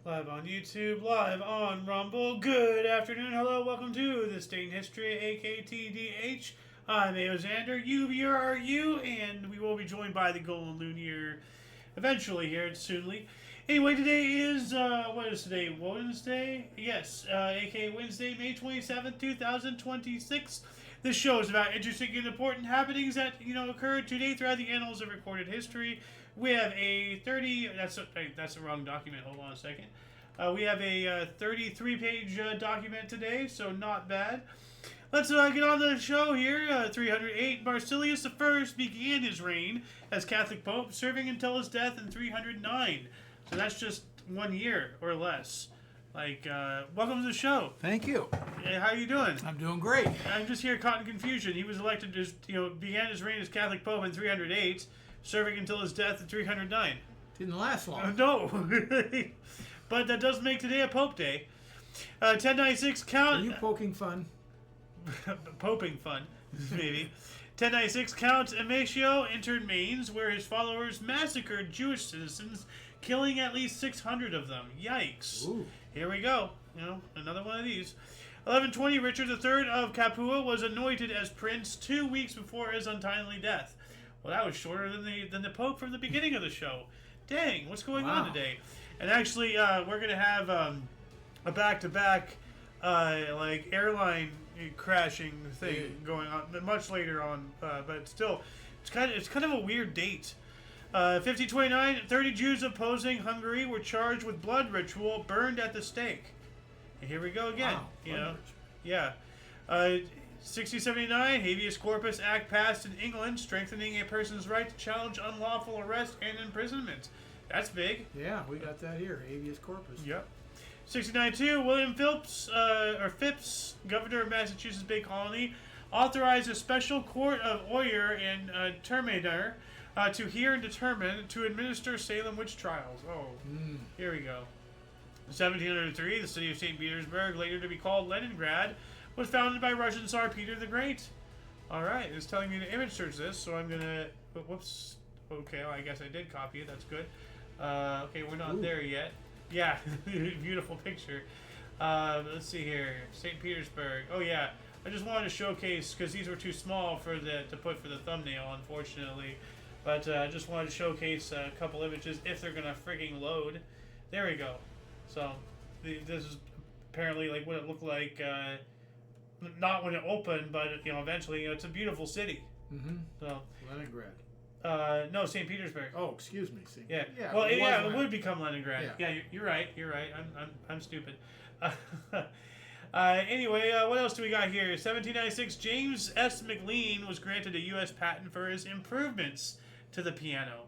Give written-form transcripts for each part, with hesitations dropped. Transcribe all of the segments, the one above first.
Live on YouTube, live on Rumble. Good afternoon, hello, welcome to This Day in History, AKTDH. I'm Aoxander, UVRU, and we will be joined by the Golden Lunar eventually here, soonly. Anyway, today is, what is today? Wednesday? Yes, aka Wednesday, May 27th, 2026. This show is about interesting and important happenings that, occurred today throughout the annals of recorded history. We have a that's the wrong document, hold on a second. We have a 33-page document today, so not bad. Let's get on to the show here. 308, Marsilius I began his reign as Catholic Pope, serving until his death in 309. So that's just 1 year or less. Welcome to the show. Thank you. How are you doing? I'm doing great. I'm just here caught in confusion. He was elected, began his reign as Catholic Pope in 308, serving until his death in 309. Didn't last long. No. But that does make today a Pope Day. 1096 Count... Are you poking fun? Poping fun, maybe. 1096 Count Amatio entered Mainz, where his followers massacred Jewish citizens, killing at least 600 of them. Yikes. Ooh. Here we go. Another one of these. 1120, Richard III of Capua was anointed as prince 2 weeks before his untimely death. Well, that was shorter than the Pope from the beginning of the show. Dang, what's going on today? And actually, we're going to have a back-to-back airline crashing thing going on much later on, but still, it's kind of a weird date. 1529, 30 Jews opposing Hungary were charged with blood ritual, burned at the stake. And here we go again. Wow, yeah. 1679, Habeas Corpus Act passed in England, strengthening a person's right to challenge unlawful arrest and imprisonment. That's big. Yeah, we got that here, Habeas Corpus. Yep. 1692, William Phipps, governor of Massachusetts Bay Colony, authorized a special court of IOYO and Terminer to hear and determine to administer Salem witch trials. Here we go. 1703, the city of St. Petersburg, later to be called Leningrad, was founded by Russian Tsar Peter the Great. Alright, it's telling me to image search this, so I'm gonna... Whoops. Okay, well, I guess I did copy it. That's good. Okay, we're not there yet. Yeah, beautiful picture. Let's see here. St. Petersburg. Oh, yeah. I just wanted to showcase, because these were too small to put for the thumbnail, unfortunately. But I just wanted to showcase a couple images if they're going to frigging load. There we go. So, this is apparently like what it looked like, not when it opened, but, eventually, it's a beautiful city. Mm-hmm. So, Leningrad. No, St. Petersburg. Oh, excuse me. Yeah. Well, it would become Leningrad. Yeah, you're right. I'm stupid. Anyway, what else do we got here? 1796, James S. McLean was granted a U.S. patent for his improvements to the piano.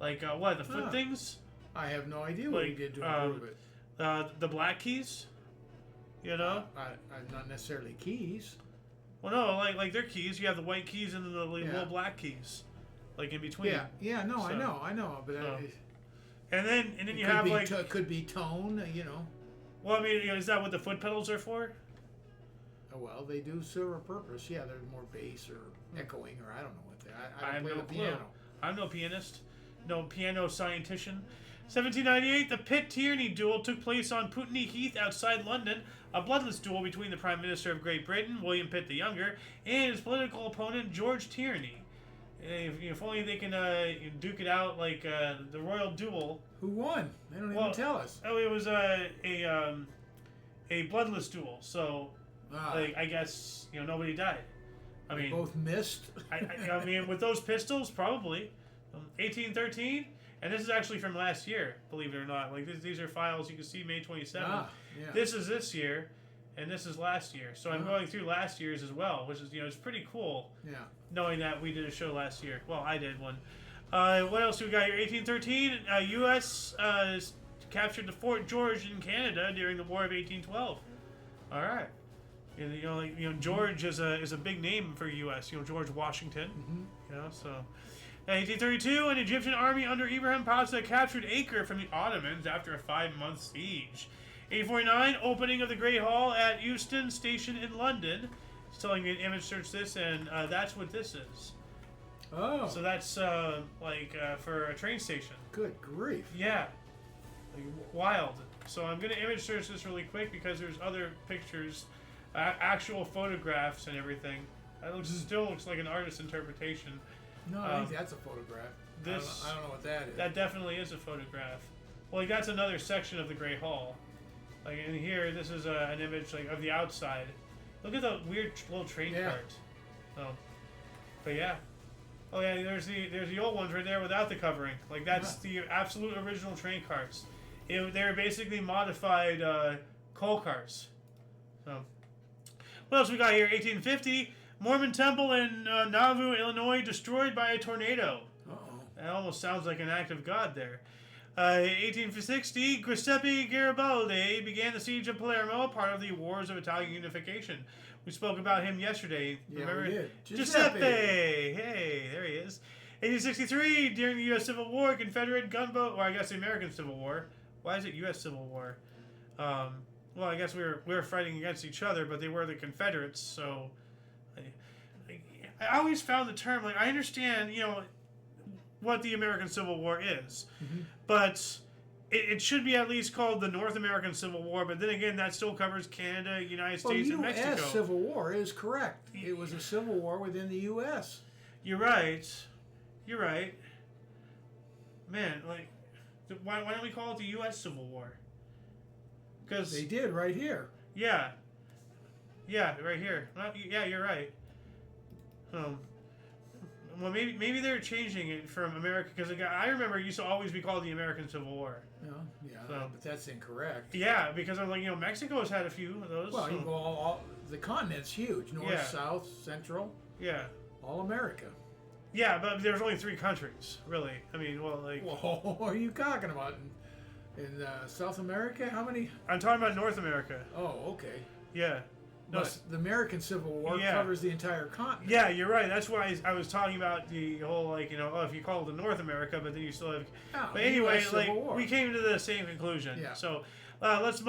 The foot things? I have no idea what he did to improve it. The black keys? Not necessarily keys. Well, no, like their keys. You have the white keys and the little black keys. In between. Yeah, no, so, I know, but and then you have it could be tone, Well, I mean, is that what the foot pedals are for? Well, they do serve a purpose. Yeah, they're more bass or echoing, or I don't know what they. I have play no the piano. I'm no pianist, no piano scientician. 1798, the Pitt-Tierney duel took place on Putney Heath outside London, a bloodless duel between the Prime Minister of Great Britain, William Pitt the Younger, and his political opponent, George Tierney. If only they can duke it out like the royal duel. Who won? They don't even tell us. Oh, it was a bloodless duel. So, I guess nobody died. I mean, both missed. I mean, with those pistols, probably. 1813, and this is actually from last year. Believe it or not, these are files you can see May 27th. Yeah. This is this year. And this is last year. So I'm going through last year's as well, which is, it's pretty cool. Yeah. Knowing that we did a show last year. Well, I did one. What else do we got here? 1813, U.S. Captured the Fort George in Canada during the War of 1812. All right. George is a big name for U.S. George Washington. Mm-hmm. So. 1832, an Egyptian army under Ibrahim Pasha captured Acre from the Ottomans after a 5-month siege. 1849, opening of the Great Hall at Euston Station in London. It's telling me to image search this, and that's what this is. Oh. So that's for a train station. Good grief. Yeah. Wild. So I'm going to image search this really quick because there's other pictures, actual photographs and everything. That still looks like an artist's interpretation. No, I think that's a photograph. This, I don't know what that is. That definitely is a photograph. Well, like that's another section of the Great Hall. Like in here, this is an image like of the outside. Look at the weird little train cart. Oh, but yeah. Oh yeah, there's the old ones right there without the covering. Like that's the absolute original train carts. They're basically modified coal carts. So, what else we got here? 1850, Mormon temple in Nauvoo, Illinois, destroyed by a tornado. That almost sounds like an act of God there. 1860, Giuseppe Garibaldi began the siege of Palermo, part of the Wars of Italian Unification. We spoke about him yesterday. Yeah, Remember? we did. Giuseppe! Hey, there he is. 1863, during the U.S. Civil War, Confederate gunboat, or I guess the American Civil War. Why is it U.S. Civil War? Well, I guess we were fighting against each other, but they were the Confederates, so... I always found the term, like, I understand, what the American Civil War is. But it should be at least called the North American Civil War, but then again, that still covers Canada, United States, and Mexico. The U.S. Civil War is correct. It was a civil war within the U.S. You're right. Man, like, why don't we call it the U.S. Civil War? Because they did right here. Yeah, right here. Yeah, you're right. Well, maybe they're changing it from America because I remember it used to always be called the American Civil War. Yeah, but that's incorrect. Yeah, because I'm like, Mexico's had a few of those. Well, you go all the continent's huge: North, South, Central. Yeah. All America. Yeah, but there's only 3 countries, really. I mean, well, like. What are you talking about? In South America, how many? I'm talking about North America. Oh, okay. Yeah. No, but the American Civil War covers the entire continent. Yeah, you're right. That's why I was talking about the whole, like, if you call it the North America, but then you still have... but anyway, like, we came to the same conclusion. Yeah. So, let's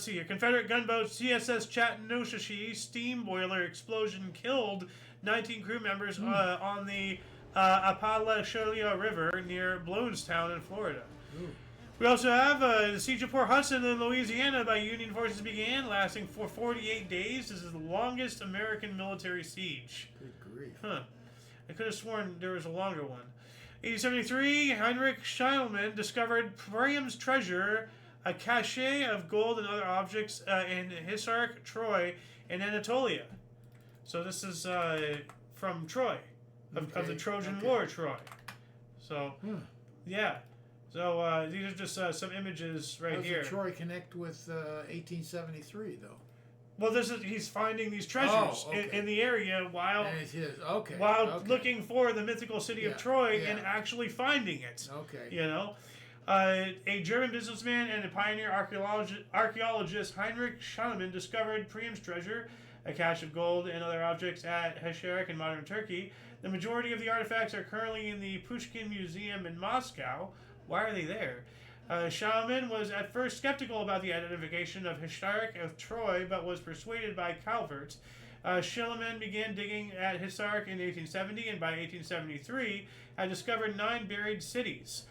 see here. Confederate gunboat CSS Chattanooga steam boiler explosion killed 19 crew members on the Apalachicola River near Blownstown in Florida. Ooh. We also have the Siege of Port Hudson in Louisiana by Union forces began, lasting for 48 days. This is the longest American military siege. Good grief. Huh. I could have sworn there was a longer one. 1873, Heinrich Schliemann discovered Priam's treasure, a cache of gold and other objects in historic Troy in Anatolia. So this is from Troy, of the Trojan War, Troy. So, yeah. So these are just some images right here. How does Troy connect with 1873, though? Well, he's finding these treasures in the area while looking for the mythical city of Troy and actually finding it. Okay. A German businessman and a pioneer archaeologist, Heinrich Schliemann, discovered Priam's treasure, a cache of gold and other objects at Hesherek in modern Turkey. The majority of the artifacts are currently in the Pushkin Museum in Moscow. Why are they there? Schliemann was at first skeptical about the identification of Historic of Troy, but was persuaded by Calvert. Schliemann began digging at Historic in 1870, and by 1873 had discovered 9 buried cities.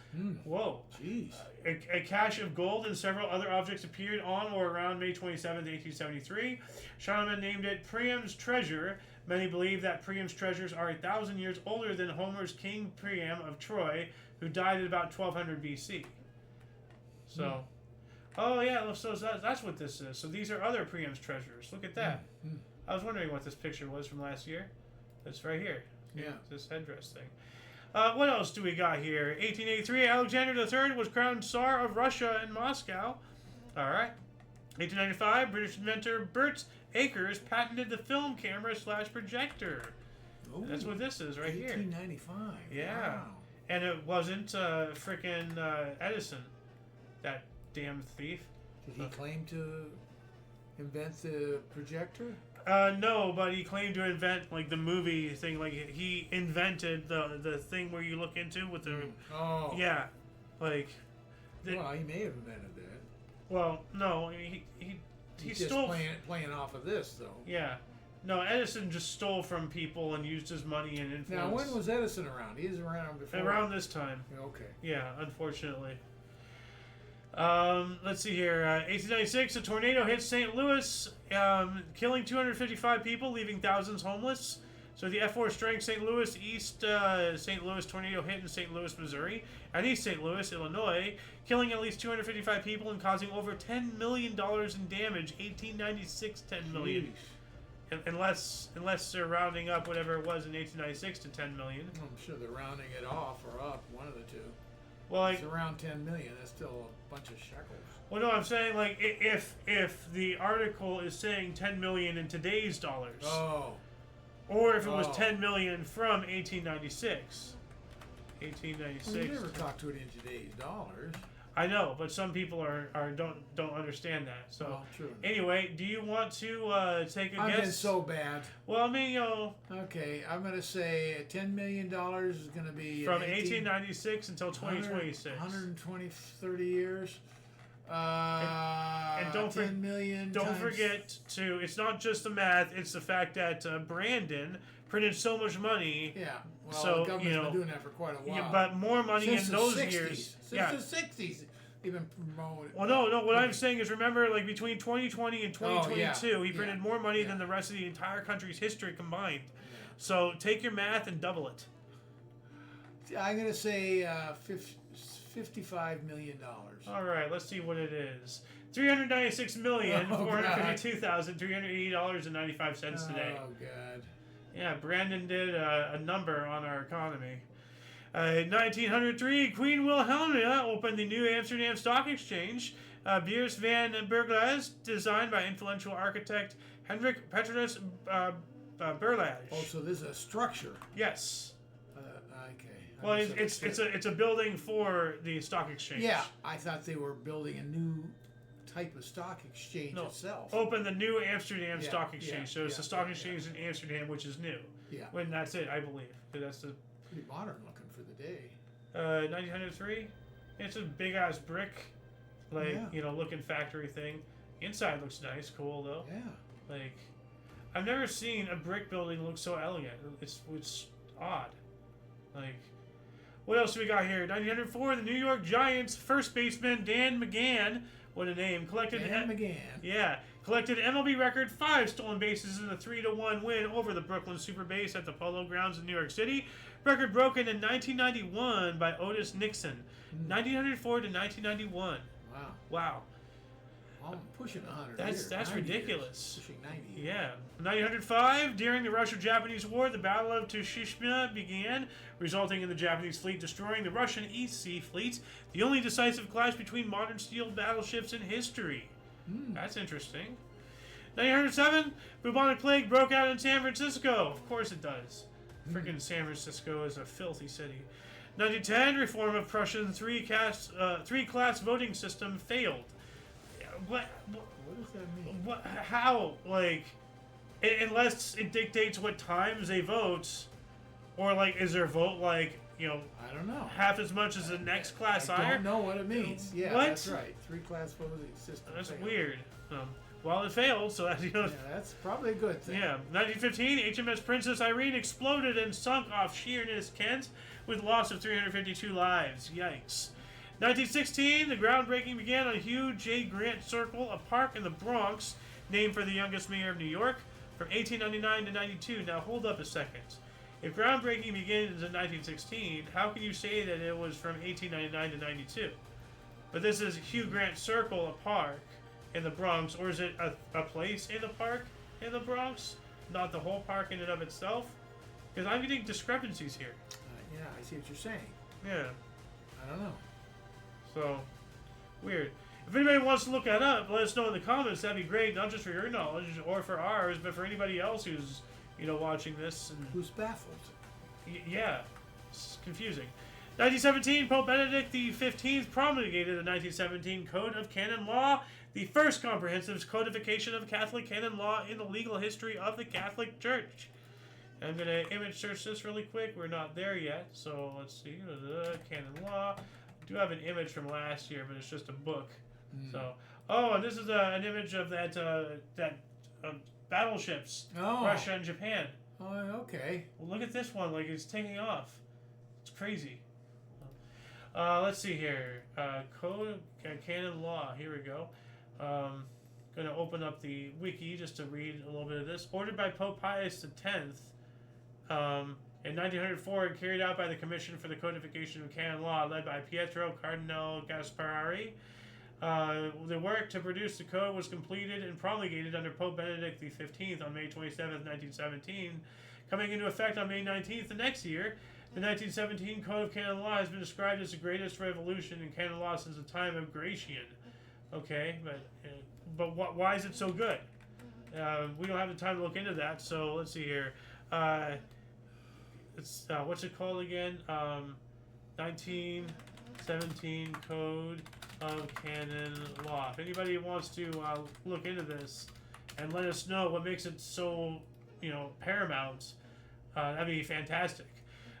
Whoa. Jeez. A cache of gold and several other objects appeared on or around May 27, 1873. Schliemann named it Priam's treasure. Many believe that Priam's treasures are 1,000 years older than Homer's King Priam of Troy, who died at about 1200 BC. So, so that's what this is. So these are other Priam's treasures. Look at that. I was wondering what this picture was from last year. It's right here. Yeah. This headdress thing. What else do we got here? 1883, Alexander III was crowned Tsar of Russia in Moscow. All right. 1895, British inventor Bert Akers patented the film camera / projector. Ooh, that's what this is right 1895. Here. Yeah. Wow. And it wasn't frickin' Edison, that damn thief. Did he claim to invent the projector? No, but he claimed to invent like the movie thing. Like he invented the thing where you look into with the. Oh. Yeah, like. Well, he may have invented that. Well, no, he stole. Just playing off of this though. Yeah. No, Edison just stole from people and used his money and influence. Now, when was Edison around? He was around before. Around this time. Okay. Yeah, unfortunately. Let's see here. 1896, a tornado hit St. Louis, killing 255 people, leaving thousands homeless. So the F4 strength St. Louis East St. Louis tornado hit in St. Louis, Missouri, and East St. Louis, Illinois, killing at least 255 people and causing over $10 million in damage. 1896, $10 million. Unless they're rounding up whatever it was in 1896 to 10 million. I'm sure they're rounding it off or up, one of the two. Well, like, it's around 10 million. That's still a bunch of shekels. Well, no, I'm saying like if the article is saying 10 million in today's dollars. Oh. Or if it was 10 million from 1896. 1896. Well, you never talk to it in today's dollars. I know, but some people don't understand that. So oh, true. Anyway, do you want to take a guess? I've been so bad. Well, I mean, you know. Okay, I'm gonna say $10 million is gonna be from 1896 until 2026. 120, 30 years. And don't 10 million. Don't forget to. It's not just the math; it's the fact that Brandon printed so much money. Yeah. Well, so the government's been doing that for quite a while. Yeah, but more money since in those 60s. years. Since the 60s, even promoted. Well, no. What I'm saying is, remember, like between 2020 and 2022, he printed more money than the rest of the entire country's history combined. Yeah. So take your math and double it. I'm gonna say $55 million. All right, let's see what it is. $396,452,380.95 today. Oh God. Yeah, Brandon did a number on our economy. In 1903, Queen Wilhelmina opened the New Amsterdam Stock Exchange. Beurs van Berglas, designed by influential architect Hendrik Petrus Berlage. Oh, so this is a structure. Yes. Okay. Well, it's a building for the stock exchange. Yeah, I thought they were building a new type of stock exchange itself. Open the New Amsterdam Stock Exchange. So it's the stock exchange in Amsterdam, which is new. Yeah. When that's it, I believe. That's the pretty modern looking for the day. 1903. It's a big ass brick, looking factory thing. Inside looks nice, cool though. Yeah. Like, I've never seen a brick building look so elegant. It's odd. Like, what else do we got here? 1904, the New York Giants first baseman Dan McGann, what a name, collected MLB record 5 stolen bases in a 3-1 win over the Brooklyn Super Base at the Polo Grounds in New York City. Record broken in 1991 by Otis Nixon. 1904 to 1991. Wow. I'm pushing 100 That's ridiculous. Pushing 90. Yeah. 1905, during the Russo-Japanese War, the Battle of Tsushima began, resulting in the Japanese fleet destroying the Russian East Sea Fleet, the only decisive clash between modern steel battleships in history. That's interesting. 1907, bubonic plague broke out in San Francisco. Of course it does. Freaking San Francisco is a filthy city. 1910, reform of Prussian three-class voting system failed. What does that mean? How? Like, unless it dictates what times they vote, or like, is their vote like, I don't know, half as much as the next class higher? I don't know what it means. Yeah, what? That's right. 3-class voting system. That's failed. Weird. Well, it failed, so that's Yeah, that's probably a good thing. Yeah. 1915, HMS Princess Irene exploded and sunk off Sheerness, Kent, with loss of 352 lives. Yikes. 1916, the groundbreaking began on Hugh J. Grant Circle, a park in the Bronx, named for the youngest mayor of New York, from 1899 to 92. Now, hold up a second. If groundbreaking begins in 1916, how can you say that it was from 1899 to 92? But this is Hugh Grant Circle, a park in the Bronx, or is it a place in the park in the Bronx? Not the whole park in and of itself? Because I'm getting discrepancies here. Yeah, I see what you're saying. Yeah. I don't know. So, weird. If anybody wants to look that up, let us know in the comments. That'd be great, not just for your knowledge or for ours, but for anybody else who's, watching this. And who's baffled. Yeah. It's confusing. 1917, Pope Benedict XV promulgated the 1917 Code of Canon Law, the first comprehensive codification of Catholic canon law in the legal history of the Catholic Church. I'm going to image search this really quick. We're not there yet, so let's see. Canon law. I do have an image from last year, but it's just a book. So, and this is an image of that battleships, Russia and Japan. Oh, okay. Well, look at this one. Like, it's taking off. It's crazy. Let's see here. Code canon law. Here we go. Going to open up the wiki just to read a little bit of this. Ordered by Pope Pius X in 1904 and carried out by the Commission for the Codification of Canon Law, led by Pietro Cardinal Gasparri. The work to produce the code was completed and promulgated under Pope Benedict XV on May 27, 1917. Coming into effect on May 19th the next year, the 1917 Code of Canon Law has been described as the greatest revolution in canon law since the time of Gratian. Okay, but why is it so good? We don't have the time to look into that, so let's see here. It's what's it called again? 1917 Code of Canon Law. If anybody wants to look into this and let us know what makes it so, paramount, that'd be fantastic.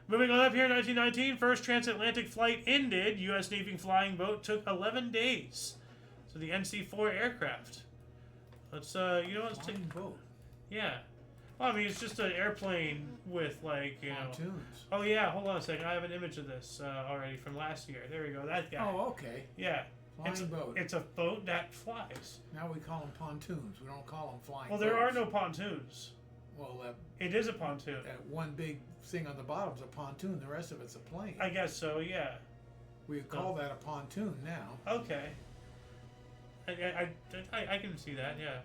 Moving on up here, 1919, first transatlantic flight ended. U.S. Navy flying boat took 11 days. So the NC-4 aircraft. Let's, let's take boat. Yeah. Well, I mean, it's just an airplane with, pontoons. Oh, yeah, hold on a second. I have an image of this already from last year. There we go, that guy. Oh, okay. Yeah. Flying boat. It's a boat that flies. Now we call them pontoons. We don't call them flying Well, boats. there are no pontoons. Well, it is a pontoon. That one big thing on the bottom is a pontoon. The rest of it's a plane. I guess so, yeah. We call that a pontoon now. Okay. I can see that, yeah.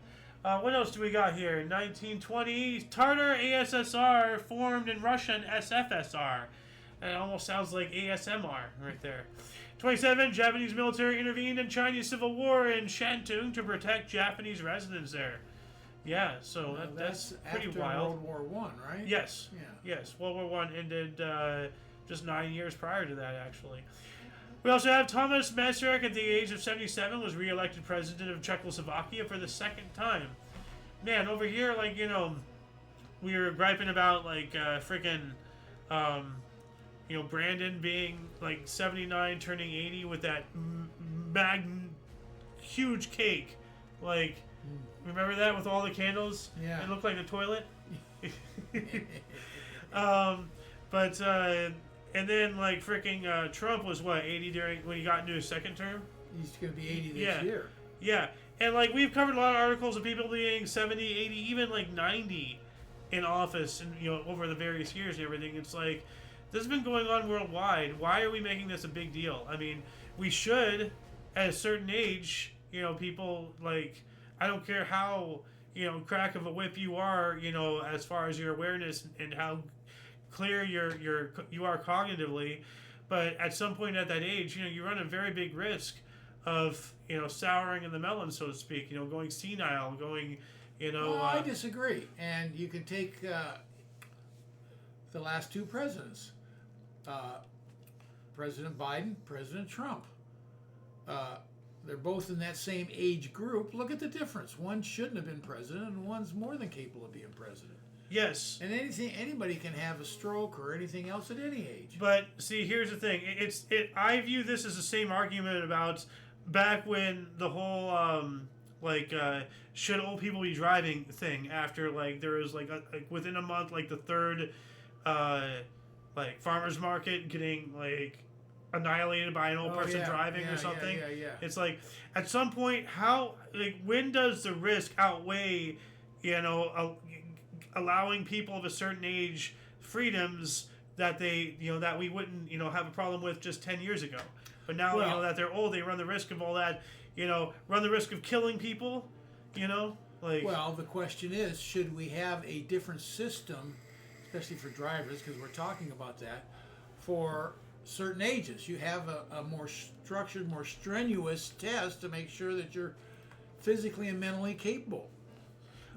What else do we got here? 1920, Tartar ASSR formed in Russian SFSR. It almost sounds like ASMR right there. 27, Japanese military intervened in Chinese Civil War in Shantung to protect Japanese residents there. Yeah, so that's pretty after wild. World War I, right? Yes. Yeah. Yes, World War I ended just 9 years prior to that, actually. We also have Thomas Masaryk at the age of 77 was re-elected president of Czechoslovakia for the second time. Man, over here, we were griping about, Brandon being, 79, turning 80 with that huge cake. Remember that with all the candles? Yeah. It looked like a toilet. And then, Trump was, 80 when he got into his second term? He's going to be 80 this year. Yeah. And, we've covered a lot of articles of people being 70, 80, even, 90 in office and, over the various years and everything. It's this has been going on worldwide. Why are we making this a big deal? I mean, we should, at a certain age, people, I don't care how, crack of a whip you are, as far as your awareness and how clear you are cognitively, but at some point at that age, you run a very big risk of souring in the melon, so to speak. Going senile, going, Well, I disagree, and you can take the last two presidents, President Biden, President Trump. They're both in that same age group. Look at the difference. One shouldn't have been president, and one's more than capable of being president. Yes. And anybody can have a stroke or anything else at any age. But see, here's the thing. I view this as the same argument about back when the whole should old people be driving thing after there was within a month the third farmers market getting annihilated by an old person driving or something. Yeah. It's at some point how when does the risk outweigh allowing people of a certain age freedoms that they that we wouldn't have a problem with just 10 years ago, but now that they're old, they run the risk of all that, run the risk of killing people, Well, the question is, should we have a different system, especially for drivers, because we're talking about that, for certain ages? You have a more structured, more strenuous test to make sure that you're physically and mentally capable.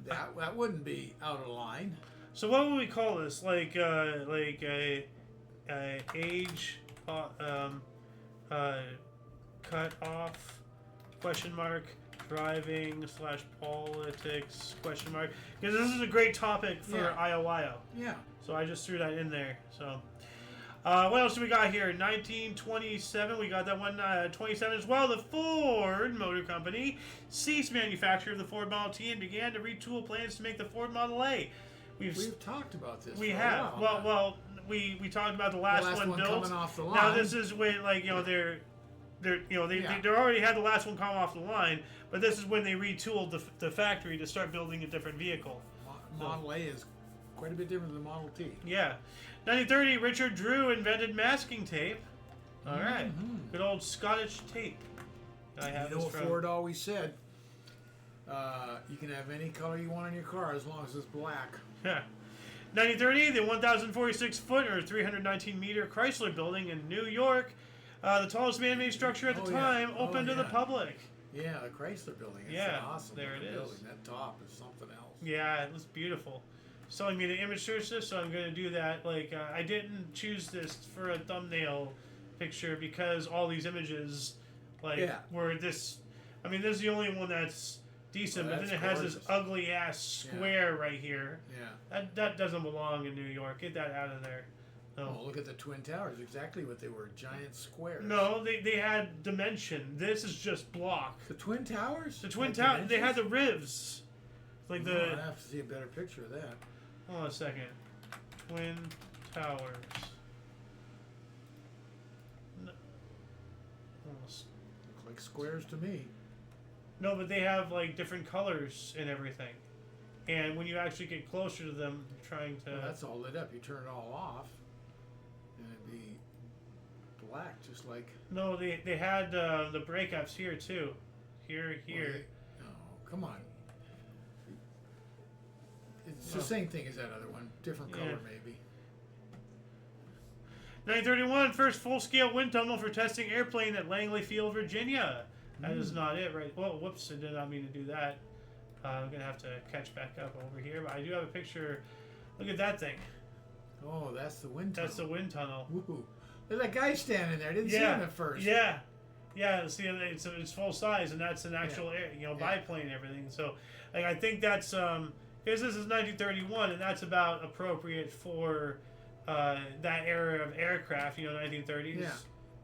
That wouldn't be out of line. So what would we call this? Age cut off question mark driving / politics question mark, because this is a great topic for IOYO. Yeah. So I just threw that in there. So what else do we got here? 1927, we got that one. 27 as well. The Ford Motor Company ceased manufacture of the Ford Model T and began to retool plans to make the Ford Model A. We've talked about this. We for have. A while. we talked about the last one built. Coming off the line. Now this is when like they already had the last one come off the line, but this is when they retooled the factory to start building a different vehicle. Model A is quite a bit different than Model T. Yeah. 1930, Richard Drew invented masking tape. All right. Good old Scottish tape. I have you know what Ford always said? You can have any color you want in your car as long as it's black. Yeah. 1930, the 1,046 foot or 319 meter Chrysler Building in New York, the tallest man-made structure at the time, open to the public. Yeah, the Chrysler Building. It's awesome. There it is. Building. That top is something else. Yeah, it looks beautiful. Telling me to image search this, so I'm going to do that. Like, I didn't choose this for a thumbnail picture because all these images, were this. I mean, this is the only one that's decent, but then it has this ugly ass square right here. Yeah. That doesn't belong in New York. Get that out of there. No. Oh, look at the Twin Towers. Exactly what they were. Giant squares. No, they had dimension. This is just block. The Twin Towers? The Twin Towers. They had the ribs. Like I have to see a better picture of that. Hold on a second. Twin Towers. No. Almost. Look like squares to me. No, but they have like different colors and everything. And when you actually get closer to them, trying to... Well, that's all lit up. You turn it all off, and it'd be black, just like... No, they had the breakups here, too. Here. Oh, come on. It's the same thing as that other one. Different color, maybe. 1931, first full-scale wind tunnel for testing airplane at Langley Field, Virginia. That is not it, right? Well, whoops, I did not mean to do that. I'm going to have to catch back up over here. But I do have a picture. Look at that thing. Oh, that's the wind tunnel. That's the wind tunnel. Woo-hoo. There's that guy standing there. I didn't see him at first. Yeah. See, it's full size, and that's an actual biplane and everything. So, like, I think that's... because this is 1931, and that's about appropriate for that era of aircraft, 1930s. Yeah.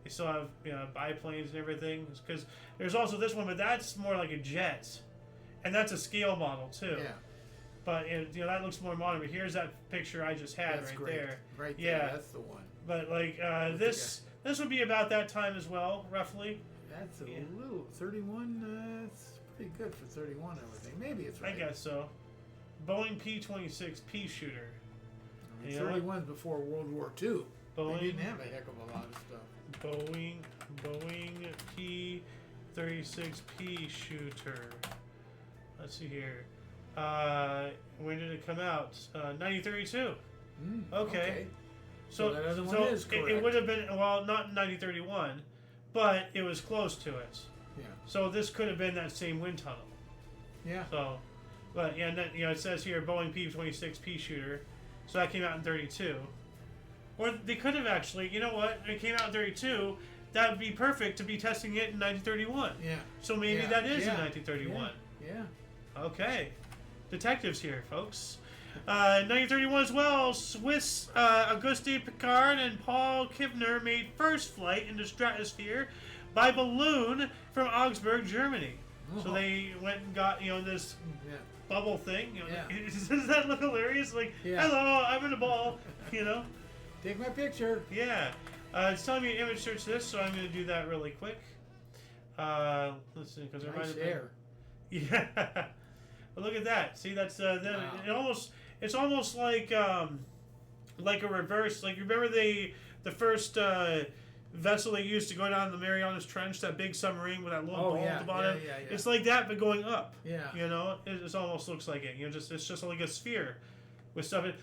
They still have biplanes and everything. Because there's also this one, but that's more like a jet, and that's a scale model too. Yeah. But that looks more modern. But here's that picture I just had there. Right there. Yeah, that's the one. But like this would be about that time as well, roughly. That's a little 31. That's pretty good for 31, I would think. Maybe it's right. I guess so. Boeing P-26 pea shooter. 31's before World War II. Boeing, they didn't have a heck of a lot of stuff. Boeing P-36 pea shooter. Let's see here. When did it come out? 1932. Okay. So that other one is correct. It would have been, well, not in 1931, but it was close to it. Yeah. So this could have been that same wind tunnel. Yeah. So, but it says here Boeing P-26 pea shooter. So that came out in 32. Or they could have actually, you know what? It came out in 32. That would be perfect to be testing it in 1931. Yeah. So maybe that is in 1931. Yeah. Okay. Detectives here, folks. 1931 as well, Swiss Auguste Piccard and Paul Kivner made first flight into stratosphere by balloon from Augsburg, Germany. Oh. So they went and got, this bubble thing. Does that look hilarious? Like, hello, I'm in a ball, Take my picture. Yeah. It's telling me to image search this, so I'm going to do that really quick. Let's see, because nice hair. Yeah. But look at that. See, that's wow. It's almost like a reverse. Like, remember the first vessel they used to go down the Marianas Trench, that big submarine with that little ball at the bottom? Yeah. It's like that, but going up. Yeah. It almost looks like it. It's just like a sphere with stuff in.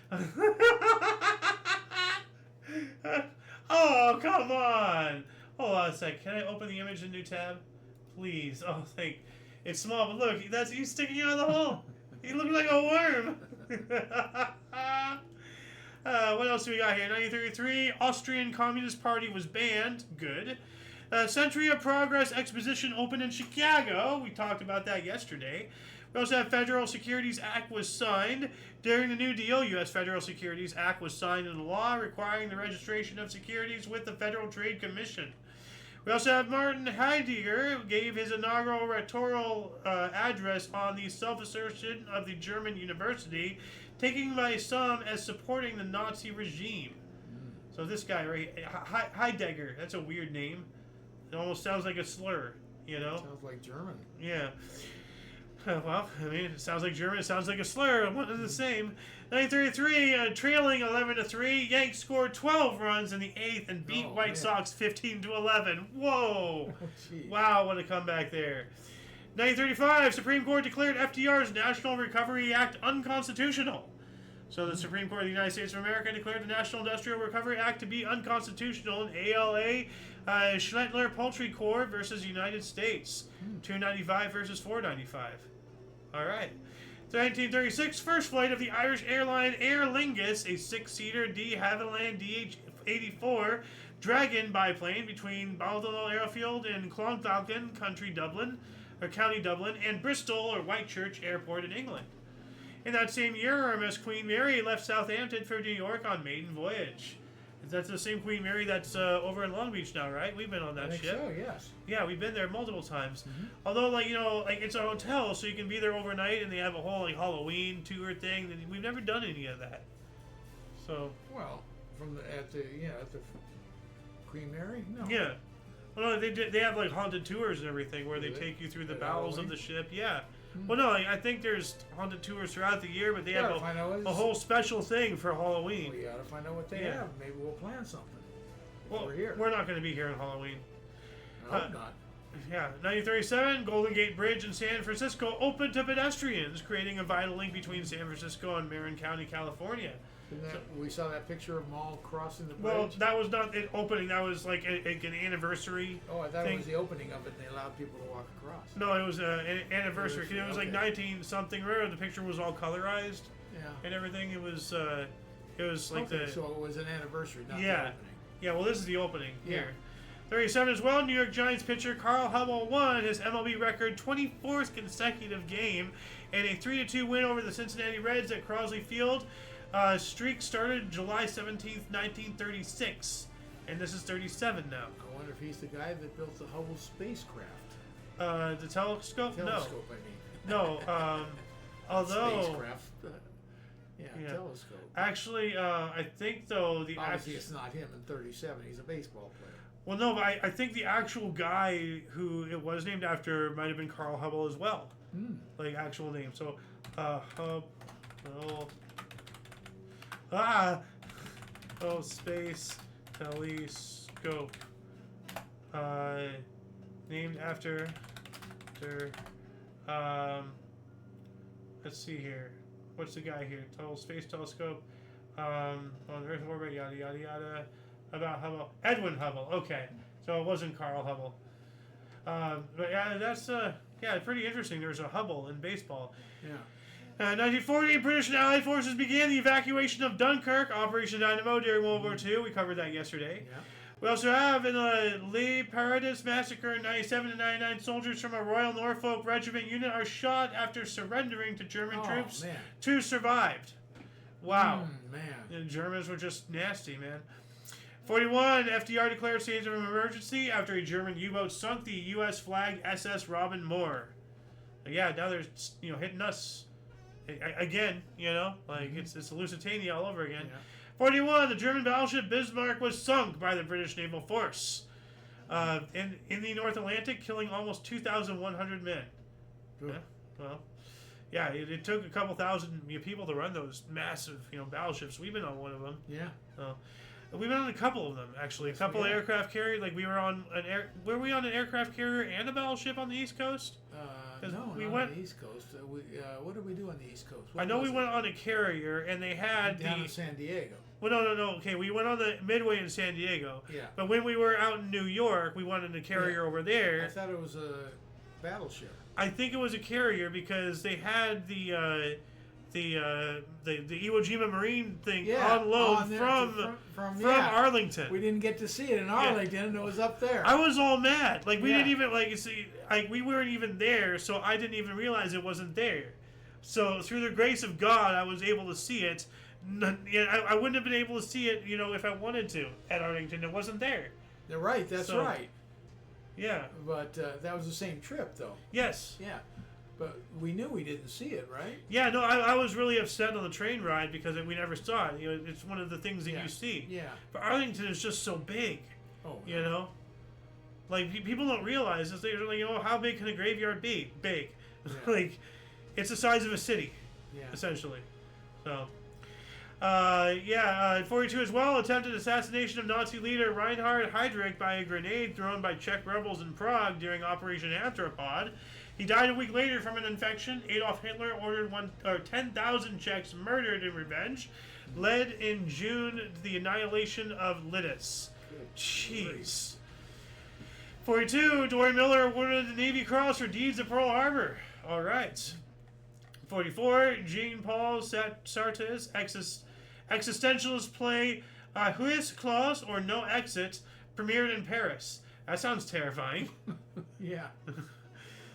Oh, come on. Hold on a sec. Can I open the image in a new tab? Please. Oh, it's small, but look, he's sticking out of the hole. He looks like a worm. What else do we got here? 1933, Austrian Communist Party was banned. Good. Century of Progress Exposition opened in Chicago. We talked about that yesterday. We also have Federal Securities Act was signed. During the New Deal, U.S. Federal Securities Act was signed into law requiring the registration of securities with the Federal Trade Commission. We also have Martin Heidegger gave his inaugural rhetorical address on the self-assertion of the German university, taken by some as supporting the Nazi regime. So this guy, right, Heidegger, that's a weird name. It almost sounds like a slur, you know? Sounds like German. Yeah. Well, I mean, it sounds like German. It sounds like a slur. One and the same. 1933, trailing 11-3, Yanks scored 12 runs in the 8th and beat White Sox 15-11. Whoa! Wow, what a comeback there. 1935, Supreme Court declared FDR's National Recovery Act unconstitutional. So the Supreme Court of the United States of America declared the National Industrial Recovery Act to be unconstitutional in ALA Schnettler Poultry Corp versus United States. 295 versus 495. All right. 1936, first flight of the Irish airline Aer Lingus, a 6-seater de Havilland DH-84 Dragon biplane between Baldoyle Airfield and Clondalkin, County Dublin, and Bristol or Whitechurch Airport in England. In that same year, RMS Queen Mary left Southampton for New York on maiden voyage. That's the same Queen Mary that's over in Long Beach now, right? We've been on that ship. So, yes. Yeah, we've been there multiple times. Although, like, you know, like it's a hotel, so you can be there overnight, and they have a whole like Halloween tour thing. We've never done any of that. So. Well, at the Queen Mary, no. Yeah. Well, no, they have like haunted tours and everything where they take you through the bowels of the ship. Yeah. Well, no, I think there's haunted tours throughout the year, but they have a whole special thing for Halloween. We gotta find out what they have. Maybe we'll plan something. Well, we're here. We're not going to be here on Halloween. I hope not. Yeah, 1937, Golden Gate Bridge in San Francisco opened to pedestrians, creating a vital link between San Francisco and Marin County, California. We saw that picture of them all crossing the bridge. Well, that was not an opening. That was like an anniversary. Oh, I thought it was the opening of it, and they allowed people to walk across. No, it was an anniversary. It was like 19-something. Remember, the picture was all colorized. Yeah. And everything. It was like the. So it was an anniversary, not the opening. Yeah. Well, this is the opening here. 37 as well. New York Giants pitcher Carl Hubble won his MLB record 24th consecutive game and a 3-2 win over the Cincinnati Reds at Crosley Field. Streak started July 17th, 1936, and this is 37 now. I wonder if he's the guy that built the Hubble spacecraft. The telescope? Telescope, I mean. No. Although spacecraft. Telescope. Actually, I think though obviously it's not him in 37. He's a baseball player. Well, no, but I think the actual guy who it was named after might have been Carl Hubble as well. Like actual name. So, Hubble. Space telescope. Named after. Let's see here. What's the guy here? Space telescope. On Earth orbit. Yada yada yada. About Hubble. Edwin Hubble. Okay, so it wasn't Carl Hubble. But yeah, that's pretty interesting. There's a Hubble in baseball. Yeah. 1940, British and Allied forces began the evacuation of Dunkirk, Operation Dynamo, during World War II. We covered that yesterday. Yeah. We also have in the Le Paradis massacre in 97 to 99, soldiers from a Royal Norfolk Regiment unit are shot after surrendering to German troops. Man. 2 survived. Wow. Man. The Germans were just nasty, man. 41, FDR declared state of emergency after a German U-boat sunk the U.S. flagged SS Robin Moore. Yeah, now they're hitting us again. It's Lusitania all over again. Yeah. 41, the German battleship Bismarck was sunk by the British naval force in the North Atlantic, killing almost 2,100 men. Yeah, well, yeah, it took a couple thousand people to run those massive battleships. We've been on one of them. Yeah. We've been on a couple of them, actually. A couple of aircraft carriers. Like, we were on were we on an aircraft carrier and a battleship on the East Coast? No, we went on the East Coast. What did we do on the East Coast? I know we went on a carrier, and they had down in San Diego. Well, no. Okay, we went on the Midway in San Diego. Yeah. But when we were out in New York, we went on a carrier over there. I thought it was a battleship. I think it was a carrier because they had the Iwo Jima Marine thing on loan from Arlington. We didn't get to see it in Arlington, and it was up there. I was all mad. Like, we didn't even, we weren't even there, so I didn't even realize it wasn't there. So, through the grace of God, I was able to see it. I wouldn't have been able to see it, if I wanted to at Arlington. It wasn't there. You're right. That's right. Yeah. But that was the same trip, though. Yes. Yeah. But we knew we didn't see it, right? Yeah, no, I was really upset on the train ride because we never saw it. You know, it's one of the things that you see. Yeah. But Arlington is just so big. Oh. You know? Like, people don't realize this. They're like, oh, how big can a graveyard be? Big. Yeah. Like, it's the size of a city, essentially. So, 42 as well. Attempted assassination of Nazi leader Reinhard Heydrich by a grenade thrown by Czech rebels in Prague during Operation Anthropod. He died a week later from an infection. Adolf Hitler ordered 10,000 Czechs murdered in revenge. Led in June to the annihilation of Litis. Jeez. 42, Dory Miller awarded the Navy Cross for deeds at Pearl Harbor. All right. 44, Jean-Paul Sartre's existentialist play Huis Claus, or No Exit, premiered in Paris. That sounds terrifying. Yeah.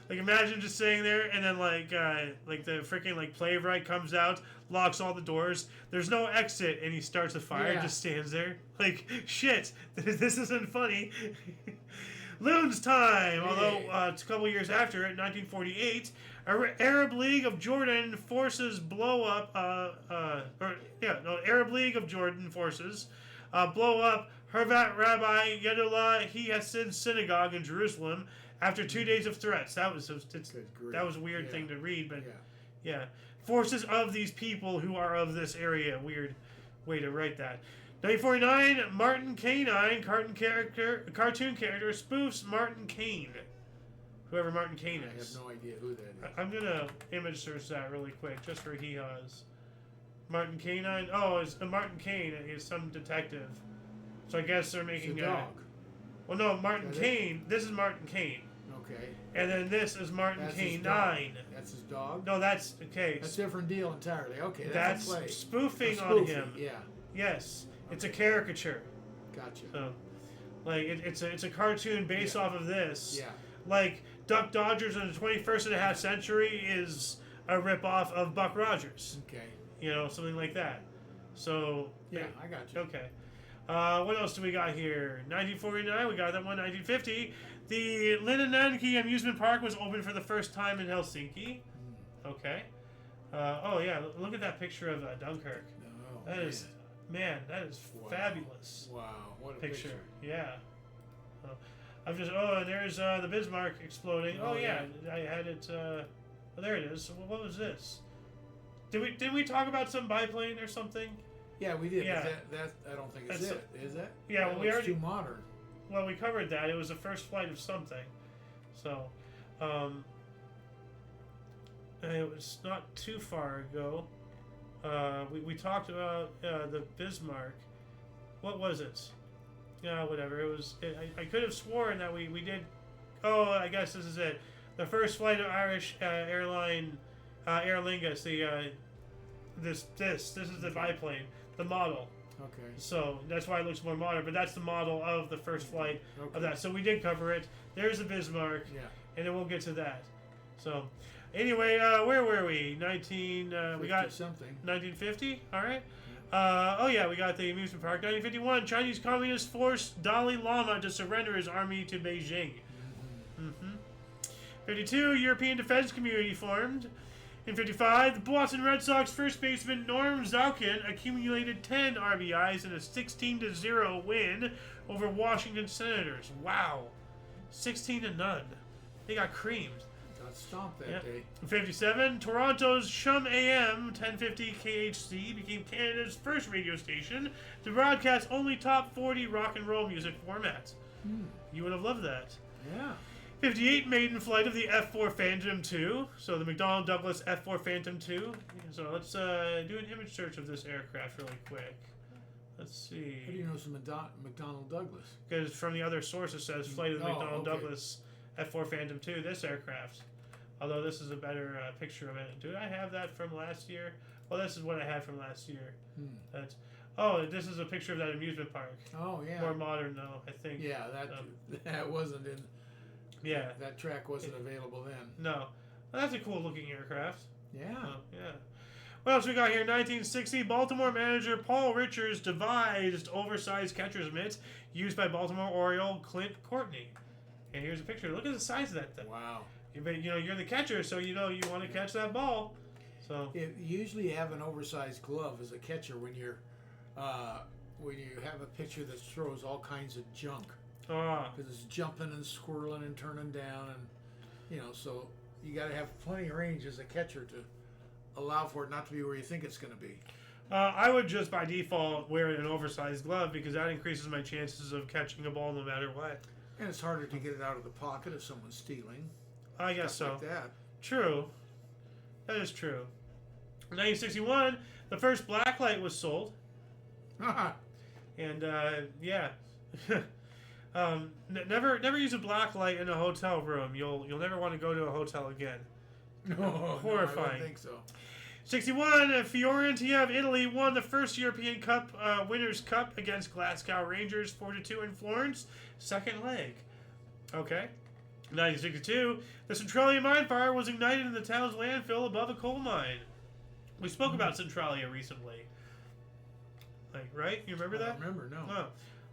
Like, imagine just sitting there and then like the freaking like playwright comes out, locks all the doors. There's no exit, and he starts a fire. And just stands there. Like, shit, this isn't funny. Loons time. Although it's a couple years after it, 1948, Arab League of Jordan forces blow up. Arab League of Jordan forces blow up Harvat Rabbi Yedullah Hiyassin's synagogue in Jerusalem after 2 days of threats. That was a weird thing to read, but forces of these people who are of this area. Weird way to write that. 1949, Martin Canine, cartoon character, spoofs Martin Kane. Whoever Martin Kane is. I have no idea who that is. I'm going to image search that really quick, just for hee-haws. Martin Canine? Oh, it's Martin Kane is some detective. So I guess they're making it's a dog. Well, no, Martin Kane. This is Martin Kane. Okay. And then this is Martin Canine. That's his dog? No, that's... Okay. That's a different deal entirely. Okay, that's a play. Spoofing on him. Yeah. Yes. It's a caricature. Gotcha. So, like, it's a cartoon based off of this. Yeah. Like, Duck Dodgers in the 21st and a half century is a ripoff of Buck Rogers. Okay. You know, something like that. So... Yeah, I got you. Okay. What else do we got here? 1949, we got that one. 1950, the Linnanmäki amusement park was opened for the first time in Helsinki. Okay. Look at that picture of Dunkirk. Oh, that is fabulous. Wow, what a picture. Yeah. I'm just. Oh, and there's the Bismarck exploding. Oh yeah, I had it. There it is. What was this? Did we talk about some biplane or something? Yeah, we did. Yeah. But that I don't think is it. Is that? Yeah, that we already too modern. Well, we covered that. It was the first flight of something. So, it was not too far ago. We talked about the Bismarck. What was it? Yeah, whatever. It was. I could have sworn that we did. Oh, I guess this is it. The first flight of Irish airline, Aer Lingus. This is the biplane, the model. Okay. So that's why it looks more modern. But that's the model of the first flight of that. So we did cover it. There's the Bismarck. Yeah. And then we'll get to that. So. Anyway, where were we? We got something. 1950. All right. We got the amusement park. 1951. Chinese Communist forced Dalai Lama to surrender his army to Beijing. 52. European Defense Community formed. In 55, the Boston Red Sox first baseman Norm Zaukin accumulated 10 RBIs in a 16-0 win over Washington Senators. Wow, 16-0. They got creamed. Stomped that day. In 57, Toronto's Chum AM 1050 KHC became Canada's first radio station to broadcast only top 40 rock and roll music formats. You would have loved that. Yeah. 58, maiden flight of the F-4 Phantom II. So the McDonnell Douglas F-4 Phantom II. So let's do an image search of this aircraft really quick. Let's see. How do you know it's a McDonnell Douglas? Because from the other source it says flight of the McDonnell Douglas F-4 Phantom II, this aircraft. Although this is a better picture of it. Do I have that from last year? Well, this is what I had from last year. This is a picture of that amusement park. Oh, yeah. More modern, though, I think. Yeah, that wasn't in... Yeah. That track wasn't available then. No. Well, that's a cool-looking aircraft. Yeah. Yeah. What else we got here? 1960, Baltimore manager Paul Richards devised oversized catcher's mitts used by Baltimore Oriole Clint Courtney. And here's a picture. Look at the size of that thing. Wow. But you're the catcher, so you want to catch that ball. So usually you have an oversized glove as a catcher when you have a pitcher that throws all kinds of junk. Because it's jumping and swirling and turning down, and so you got to have plenty of range as a catcher to allow for it not to be where you think it's going to be. I would just by default wear an oversized glove because that increases my chances of catching a ball no matter what. And it's harder to get it out of the pocket if someone's stealing. I guess so. Like that. True. That is true. In 1961, the first blacklight was sold. And yeah. Never use a blacklight in a hotel room. You'll never want to go to a hotel again. No, horrifying. I don't think so. 61, Fiorentina of Italy won the first European Cup Winners' Cup against Glasgow Rangers 4-2 in Florence, second leg. Okay. 1962, the Centralia mine fire was ignited in the town's landfill above a coal mine. We spoke about Centralia recently. Right? You remember that? I don't remember, no. Oh.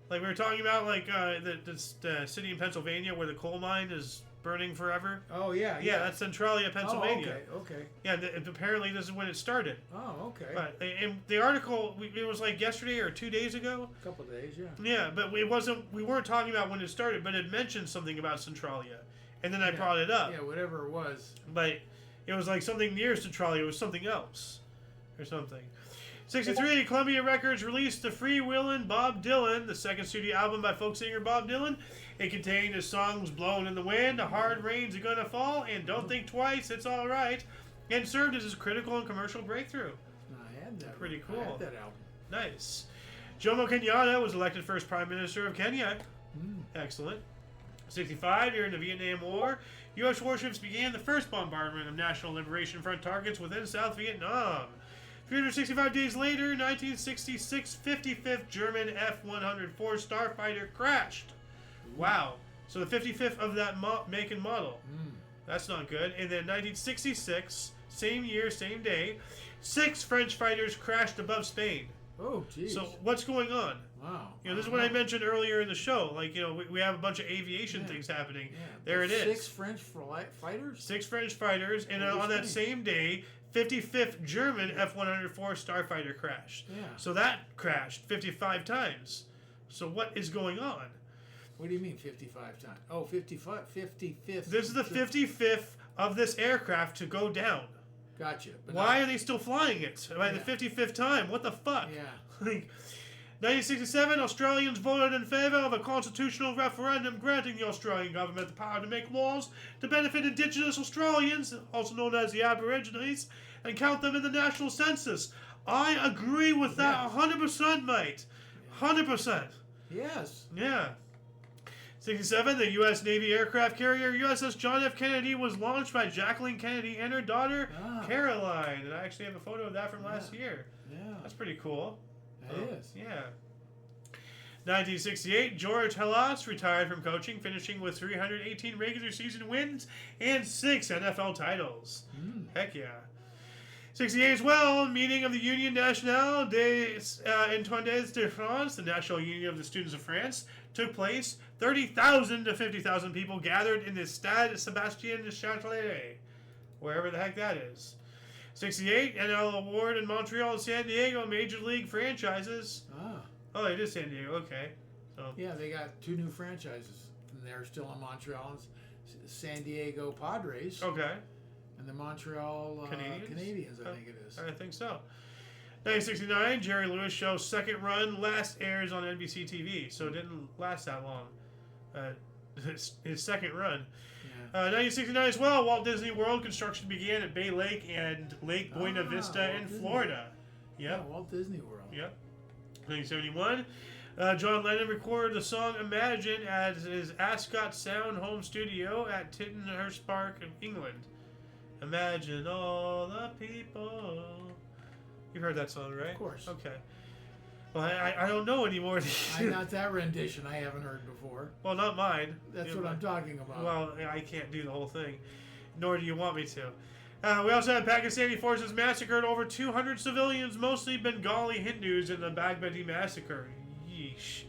We were talking about, the city in Pennsylvania where the coal mine is burning forever. Oh, yeah. Yeah, that's Centralia, Pennsylvania. Oh, okay. Yeah, apparently this is when it started. Oh, okay. But in the article, it was yesterday or 2 days ago. A couple of days, yeah. Yeah, but we weren't talking about when it started, but it mentioned something about Centralia, and then I brought it up. Yeah, whatever it was. But it was something near Centralia. It was something else, or something. 63, Columbia Records released The Freewheelin' Bob Dylan, the second studio album by folk singer Bob Dylan. It contained the songs Blowin' in the Wind, A Hard Rain's Gonna Fall, and Don't Think Twice, It's Alright, and served as his critical and commercial breakthrough. I had that. Pretty cool. I had that album. Nice. Jomo Kenyatta was elected first Prime Minister of Kenya. Excellent. 65, during the Vietnam War, U.S. warships began the first bombardment of National Liberation Front targets within South Vietnam. 365 days later, 1966, 55th German F-104 starfighter crashed. Wow. So the 55th of that make and model. That's not good. And then 1966, same year, same day, 6 French fighters crashed above Spain. Oh, geez. So what's going on? Wow. This is what I mentioned earlier in the show. We have a bunch of aviation things happening. Yeah, there it is. 6 French fighters? 6 French fighters. And on that same day, 55th German F-104 starfighter crashed. Yeah. So that crashed 55 times. So what is going on? What do you mean 55 times? Oh, 55th. This is the 55th of this aircraft to go down. Gotcha. But why are they still flying it by the 55th time? What the fuck? Yeah. 1967, Australians voted in favour of a constitutional referendum granting the Australian government the power to make laws to benefit Indigenous Australians, also known as the Aborigines, and count them in the national census. I agree with that 100%, mate. 100%. Yes. Yeah. 67, the U.S. Navy aircraft carrier USS John F. Kennedy was launched by Jacqueline Kennedy and her daughter, Caroline. And I actually have a photo of that from last year. Yeah. That's pretty cool. It is. Yeah. 1968, George Halas retired from coaching, finishing with 318 regular season wins and 6 NFL titles. Heck yeah. 68 as well, meeting of the Union Nationale des Étudiants de France, the National Union of the Students of France, took place. 30,000 to 50,000 people gathered in the Stade Sébastien de Châtelet, wherever the heck that is. 68, NL Award in Montreal and San Diego, Major League franchises. Oh, it is San Diego, okay. So yeah, they got 2 new franchises. And they're still in Montreal. San Diego Padres. Okay. And the Montreal Canadiens, I think it is. I think so. 1969, Jerry Lewis Show's second run last airs on NBC TV, so it didn't last that long. His second run. 1969 as well, Walt Disney World construction began at Bay Lake and Lake Buena Vista in Florida. Yep. Yeah, Walt Disney World. Yep. 1971, John Lennon recorded the song Imagine at his Ascot Sound home studio at Tittenhurst Park in England. Imagine all the people. You've heard that song, right? Of course. Okay. Well, I don't know anymore. Not that rendition I haven't heard before. Well, not mine. That's what I'm talking about. Well, I can't do the whole thing, nor do you want me to. We also had Pakistani forces massacred over 200 civilians, mostly Bengali Hindus, in the Baghdadi massacre. Yeesh.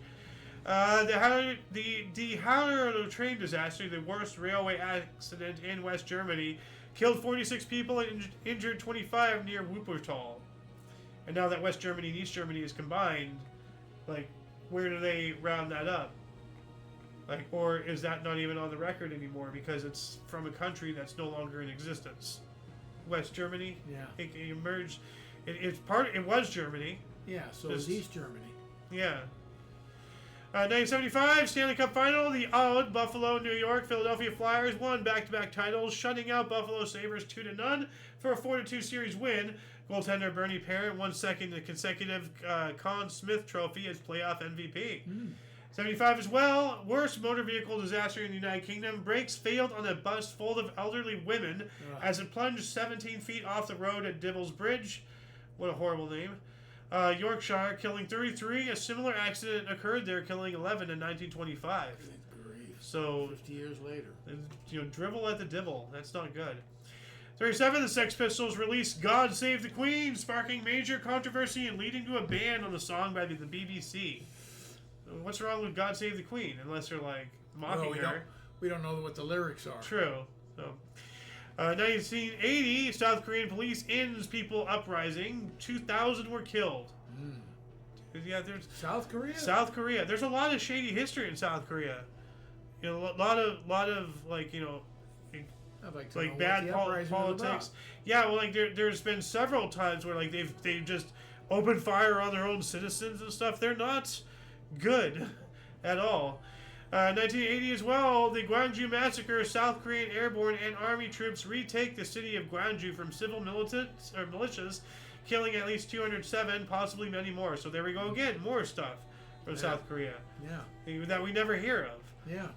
The Habeas train disaster, the worst railway accident in West Germany, killed 46 people and injured 25 near Wuppertal. And now that West Germany and East Germany is combined, like, where do they round that up? Like, or is that not even on the record anymore because it's from a country that's no longer in existence? West Germany, yeah, it emerged. It was Germany. Yeah, so it's East Germany. Yeah. 1975 Stanley Cup Final. The odd Buffalo, New York, Philadelphia Flyers won back-to-back titles, shutting out Buffalo Sabres 2-0 for a 4-2 series win. Goaltender Bernie Parent won second the consecutive Conn Smythe Trophy as playoff MVP. 75 as well. Worst motor vehicle disaster in the United Kingdom. Brakes failed on a bus full of elderly women as it plunged 17 feet off the road at Dibbles Bridge. What a horrible name. Yorkshire, killing 33. A similar accident occurred there, killing 11 in 1925. So 50 years later. Dribble at the Dibble. That's not good. 37, the Sex Pistols released God Save the Queen, sparking major controversy and leading to a ban on the song by the BBC. What's wrong with God Save the Queen? Unless they're, like, mocking her. We don't know what the lyrics are. True. So, 1980, South Korean police ends people uprising. 2,000 were killed. Yeah, there's South Korea. South Korea. There's a lot of shady history in South Korea. A lot of like like bad politics. Yeah, well, like there's been several times where like they've just opened fire on their own citizens and stuff. They're not good at all. 1980 as well, the Gwangju Massacre. South Korean airborne and army troops retake the city of Gwangju from civil militias, killing at least 207, possibly many more. So there we go again, more stuff from South Korea. Yeah. That we never hear of. Yeah.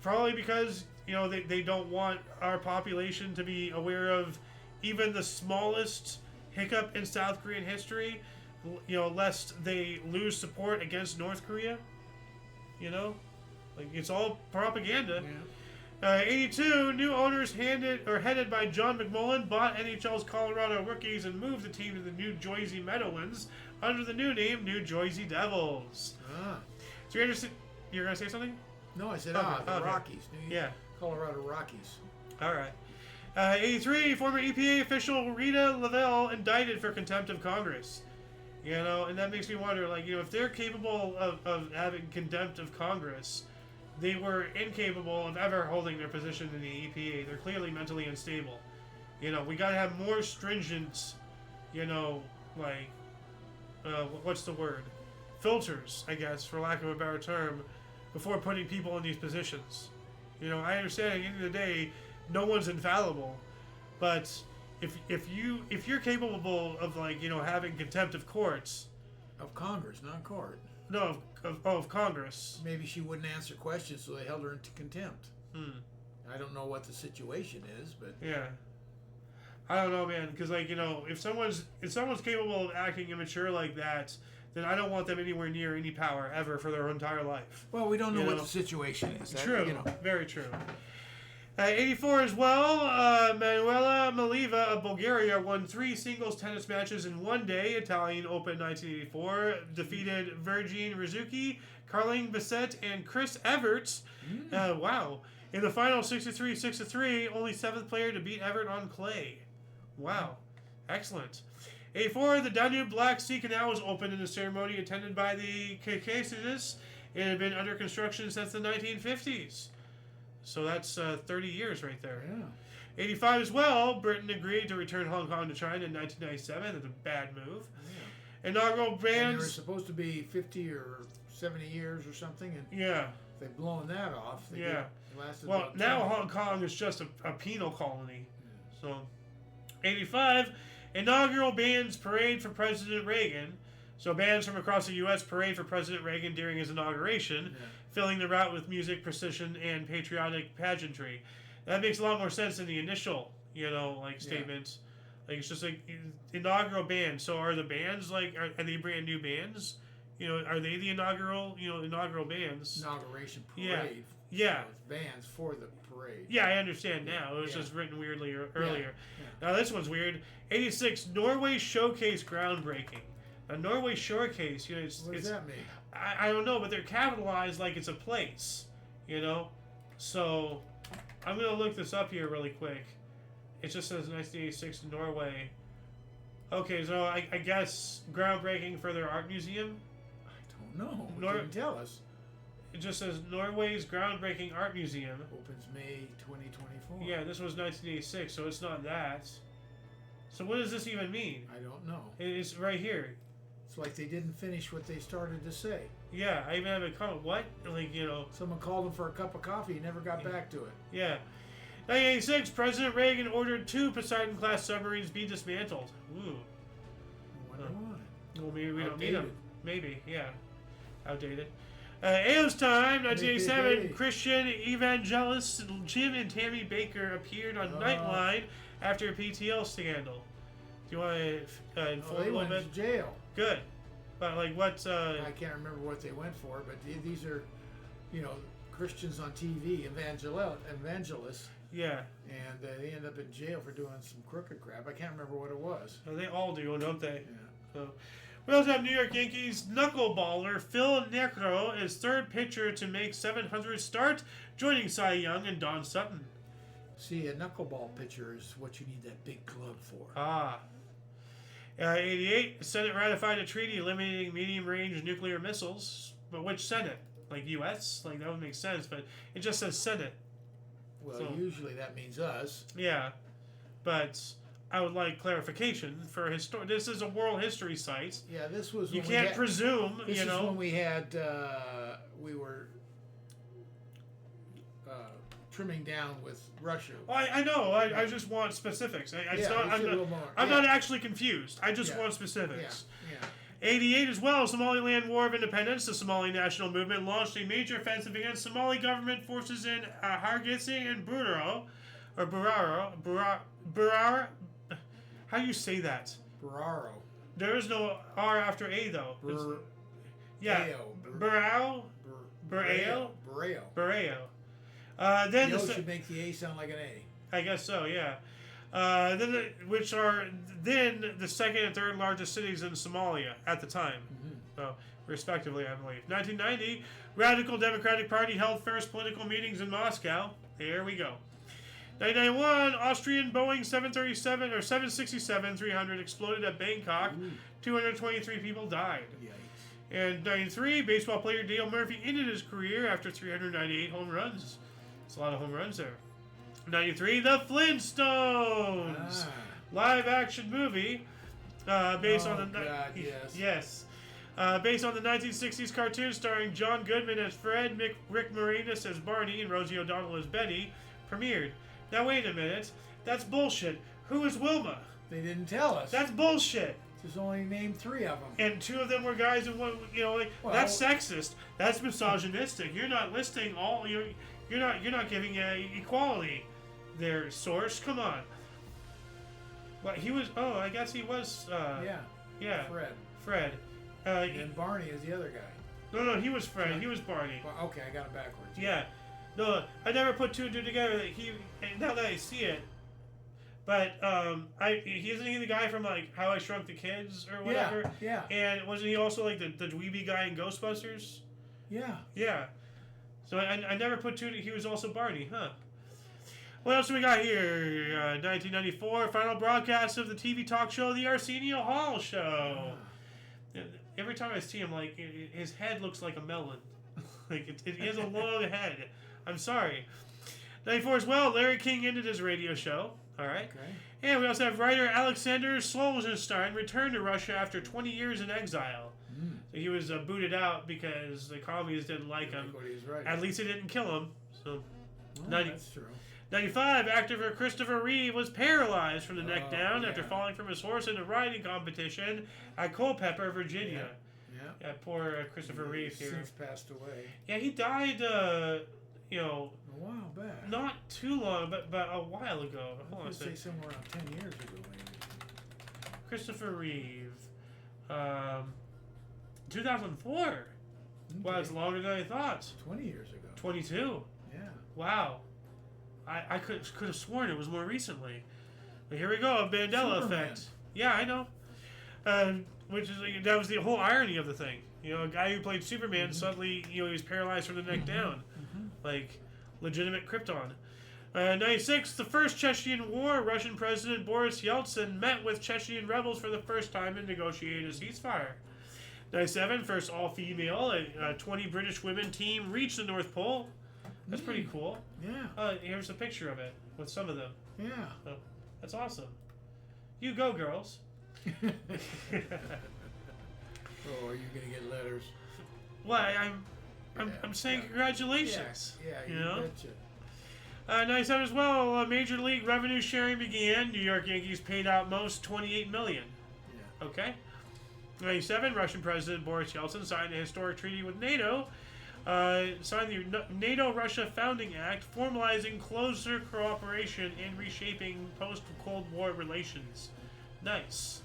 Probably because they don't want our population to be aware of even the smallest hiccup in South Korean history, lest they lose support against North Korea. Like it's all propaganda. Yeah. 82, new owners headed by John McMullen bought NHL's Colorado Rockies and moved the team to the New Jersey Meadowlands under the new name New Jersey Devils. So you're gonna say something? No, I said the Rockies. Colorado Rockies. All right. 83, former EPA official Rita Lavelle indicted for contempt of Congress. And that makes me wonder, like, if they're capable of having contempt of Congress, they were incapable of ever holding their position in the EPA. They're clearly mentally unstable. We got to have more stringent, what's the word? Filters, I guess, for lack of a better term, before putting people in these positions. I understand at the end of the day, no one's infallible, but if you're capable of having contempt of courts, of Congress, not court. No, of Congress. Maybe she wouldn't answer questions, so they held her into contempt. I don't know what the situation is, but yeah, I don't know, man. Because if someone's capable of acting immature like that, then I don't want them anywhere near any power ever for their entire life. Well, we don't know what the situation is. True, very true. 84 as well, Manuela Maliva of Bulgaria won 3 singles tennis matches in one day. Italian Open 1984 defeated Virgin Rizuki, Carling Bisset, and Chris Evert. Wow. In the final 6-3, only 7th player to beat Evert on clay. Wow. Excellent. 84, the Danube Black Sea Canal was opened in a ceremony attended by the Caucasus. It had been under construction since the 1950s. So that's 30 years right there. Yeah. 85 as well, Britain agreed to return Hong Kong to China in 1997. That's a bad move. Yeah. Inaugural bans. And they were supposed to be 50 or 70 years or something. And they've blown that off. Well, now Hong Kong is just a penal colony. So, 85, inaugural bands parade for President Reagan. So bands from across the U.S. parade for President Reagan during his inauguration, filling the route with music, procession, and patriotic pageantry. That makes a lot more sense than the initial, statements. Like, it's just like inaugural bands. So are the bands are they brand new bands? Are they the inaugural bands? Inauguration parade. Yeah. So it's bands for the parade. Yeah, I understand now. It was just written weirdly earlier. Yeah. Now this one's weird. 86, Norway Showcase groundbreaking. A Norway Showcase, what does that mean? I don't know, but they're capitalized like it's a place, you know? So, I'm going to look this up here really quick. It just says 1986 in Norway. Okay, so I guess groundbreaking for their art museum? I don't know. It didn't tell us. It just says Norway's groundbreaking art museum. Opens May 2024. Yeah, this was 1986, so it's not that. So what does this even mean? I don't know. It's right here. It's like they didn't finish what they started to say. Yeah, I even have a comment. What? Like, you know. Someone called him for a cup of coffee. He never got back to it. Yeah. 1986, President Reagan ordered 2 Poseidon-class submarines be dismantled. Ooh. Why? Well, maybe we don't need them. Maybe, yeah. Outdated. AO's time, 1987, Christian evangelists Jim and Tammy Baker appeared on Nightline after a PTL scandal. Do you want to inform they a little went bit? to jail. Good. But, like, what... I can't remember what they went for, but these are, you know, Christians on TV, evangelists. Yeah. And they end up in jail for doing some crooked crap. I can't remember what it was. Well, they all do, don't they? Yeah. So, we also have New York Yankees knuckleballer Phil Necro is third pitcher to make 700 start, joining Cy Young and Don Sutton. See, a knuckleball pitcher is what you need that big glove for. 88, the Senate ratified a treaty eliminating medium-range nuclear missiles. But which Senate? Like U.S.? Like, that would make sense, but it just says Senate. Well, usually that means us. Yeah, but I would like clarification for This is a world history site. Yeah, this was. You can't presume. This is when we had we were trimming down with Russia. I know. I just want specifics. I'm not actually confused. I just want specifics. Yeah. 88 as well, Somaliland War of Independence. The Somali National Movement launched a major offensive against Somali government forces in Hargeisa and Buraro. How do you say that? Buraro. There is no R after A, though. Burao? Burao. Then the should make the A sound like an A. I guess so, yeah. Which are then the second and third largest cities in Somalia at the time, respectively, I believe. 1990, Radical Democratic Party held first political meetings in Moscow. There we go. 1991, Austrian Boeing 737 or 767-300 exploded at Bangkok. 223 people died. Yikes. And 93, baseball player Dale Murphy ended his career after 398 home runs. It's a lot of home runs there. 93, The Flintstones, live action movie based on the based on the 1960s cartoon starring John Goodman as Fred, Rick Moranis as Barney, and Rosie O'Donnell as Betty, premiered. Now wait a minute, that's bullshit. Who is Wilma? They didn't tell us. That's bullshit. There's only named 3 of them, and 2 of them were guys, and one, that's sexist. That's misogynistic. You're not listing all. You're not giving equality. Their source, come on. What he was? Oh, I guess he was. Yeah. Fred. And Barney is the other guy. No, he was Fred. He was Barney. Well, okay, I got it backwards. Yeah. No, I never put 2 and 2 together. Now that I see it, but isn't he the guy from like How I Shrunk the Kids or whatever? Yeah. And wasn't he also like the dweeby guy in Ghostbusters? Yeah. Yeah. So I never put 2. He was also Barney, huh? What else do we got here? 1994, final broadcast of the TV talk show, The Arsenio Hall Show. Every time I see him, like, his head looks like a melon. Like, he has a long head. I'm sorry. 94 as well, Larry King ended his radio show. All right. Okay. And we also have writer Alexander Solzhenitsyn returned to Russia after 20 years in exile. So he was booted out because the communists didn't like him. At least they didn't kill him. So, that's true. 95, actor Christopher Reeve was paralyzed from the neck down after falling from his horse in a riding competition at Culpeper, Virginia. Yeah, poor Christopher Reeve here. Since passed away. Yeah, he died, a while back. Not too long, but a while ago. I would say somewhere around 10 years ago, maybe. Christopher Reeve. 2004. Okay. Wow, it's longer than I thought. 20 years ago. 22. Yeah. Wow. I could have sworn it was more recently. But here we go, Mandela effect. Yeah, I know. which is that was the whole irony of the thing. A guy who played Superman suddenly, he was paralyzed from the neck down, like legitimate Krypton. 96, the first Chechen War. Russian President Boris Yeltsin met with Chechen rebels for the first time and negotiated a ceasefire. 97, first all-female, 20 British women team reached the North Pole. That's pretty cool. Yeah. Here's a picture of it with some of them. Yeah. Oh, that's awesome. You go, girls. Oh, are you gonna get letters? Well, I'm saying congratulations. Yeah, you betcha. 97 as well. Major League revenue sharing began. New York Yankees paid out most $28 million. Yeah. Okay. 97, Russian President Boris Yeltsin signed a historic treaty with NATO. Signed the NATO-Russia Founding Act, formalizing closer cooperation and reshaping post-Cold War relations. Nice.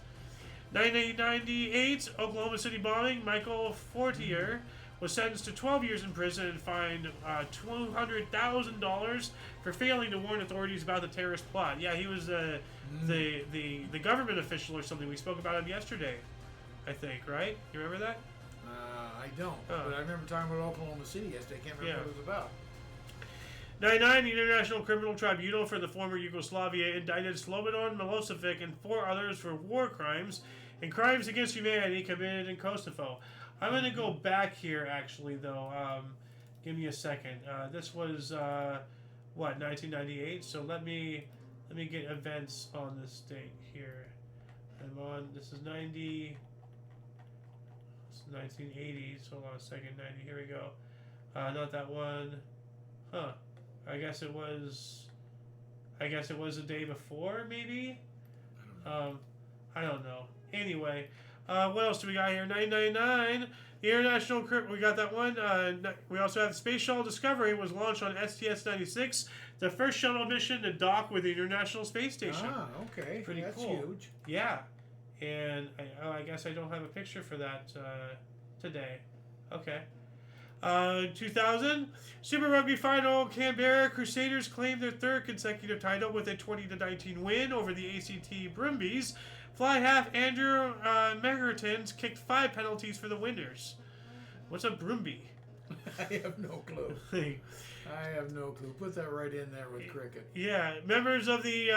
1998, Oklahoma City bombing. Michael Fortier was sentenced to 12 years in prison and fined $200,000 for failing to warn authorities about the terrorist plot. Yeah, he was the government official or something. We spoke about him yesterday, I think, right? You remember that? I don't, but I remember talking about Oklahoma City yesterday. I can't remember what it was about. 99, the International Criminal Tribunal for the former Yugoslavia indicted Slobodan Milosevic and 4 others for war crimes and crimes against humanity committed in Kosovo. I'm going to go back here, actually, though. Give me a second. This was, 1998? So let me get events on this date here. This is 90... 1980s. Hold on a second. 90. Here we go. Not that one. Huh. I guess it was the day before, maybe. I don't know. Anyway, what else do we got here? 999. The International we got that one. We also have Space Shuttle Discovery was launched on STS-96, the first shuttle mission to dock with the International Space Station. Ah, okay. Pretty That's cool. Huge. Yeah. And I guess I don't have a picture for that today. Okay. 2000, Super Rugby Final, Canberra Crusaders claimed their third consecutive title with a 20-19 win over the ACT Brumbies. Fly half Andrew Megertons kicked 5 penalties for the winners. What's a Brumby? I have no clue. I have no clue. Put that right in there with cricket. Yeah. Members of the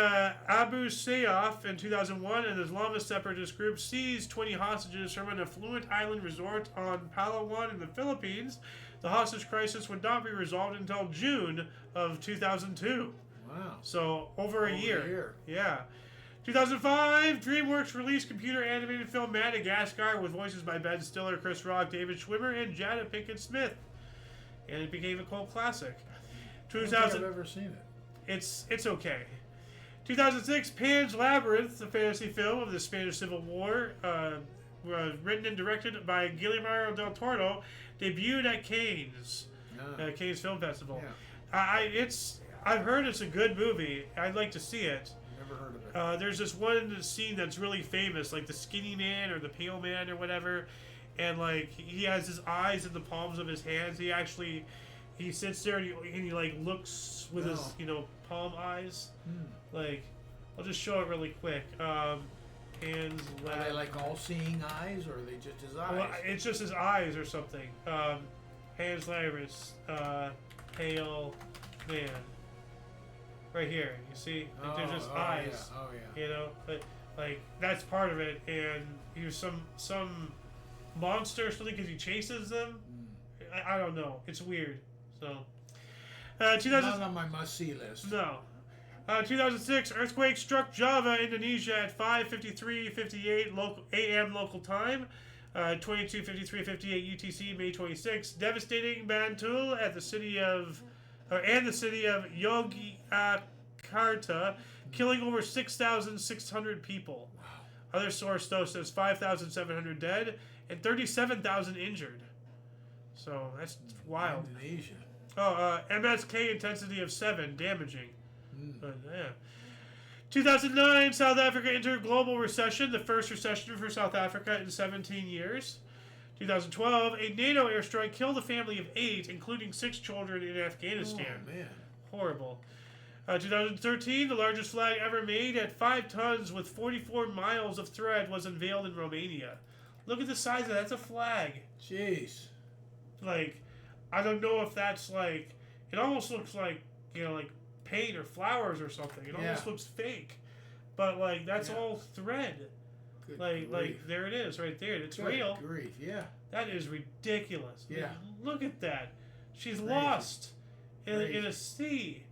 Abu Sayyaf in 2001, an Islamist separatist group, seized 20 hostages from an affluent island resort on Palawan in the Philippines. The hostage crisis would not be resolved until June of 2002. Wow. So over a year. Yeah. 2005, DreamWorks released computer animated film Madagascar with voices by Ben Stiller, Chris Rock, David Schwimmer, and Jada Pinkett Smith. And it became a cult classic. I don't think I've ever seen it. It's okay. 2006, Pan's Labyrinth, the fantasy film of the Spanish Civil War, written and directed by Guillermo del Toro, debuted at Cannes, Cannes Film Festival. Yeah. I've heard it's a good movie. I'd like to see it. Never heard of it. There's this one scene that's really famous, like the skinny man or the pale man or whatever, and like he has his eyes in the palms of his hands. He sits there and he like looks with his palm eyes. Like, I'll just show it really quick. Pan's Are they like all-seeing eyes, or are they just his eyes? Well, it's just his eyes or something. Pan's Labyrinth, pale man. Right here, you see? Like, there's just eyes. Yeah. Oh yeah. You know, but like that's part of it, and he was some monster or something because he chases them. I don't know. It's weird. So, 2000. Not on my must-see list. No. 2006, earthquake struck Java, Indonesia at 5:53:58 a.m. local time. 22:53:58 UTC, May 26. Devastating Bantul at the city of Yogyakarta, killing over 6,600 people. Wow. Other source though says 5,700 dead and 37,000 injured. So that's wild. Indonesia. MSK intensity of 7, damaging. But, yeah. 2009, South Africa entered global recession, the first recession for South Africa in 17 years. 2012, a NATO airstrike killed a family of 8, including 6 children in Afghanistan. Oh, man. Horrible. 2013, the largest flag ever made at 5 tons with 44 miles of thread was unveiled in Romania. Look at the size of that. That's a flag. Jeez. Like, I don't know if that's like, it almost looks like, like paint or flowers or something. It almost looks fake. But, like, that's all thread. Good like there it is right there. It's real. Grief, yeah. That is ridiculous. Yeah. Look at that. She's lost in a sea.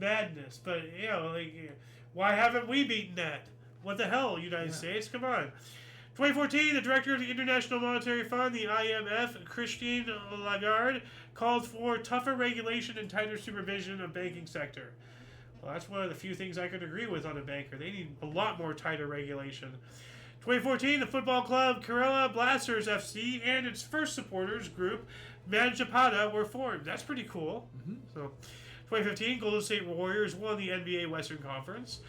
Madness. But, why haven't we beaten that? What the hell, United States? Come on. 2014, the director of the International Monetary Fund, the IMF, Christine Lagarde, called for tougher regulation and tighter supervision of banking sector. Well, that's one of the few things I could agree with on a banker. They need a lot more tighter regulation. 2014, the football club Kerala Blasters FC and its first supporters group, Manjapada, were formed. That's pretty cool. Mm-hmm. So, 2015, Golden State Warriors won the NBA Western Conference.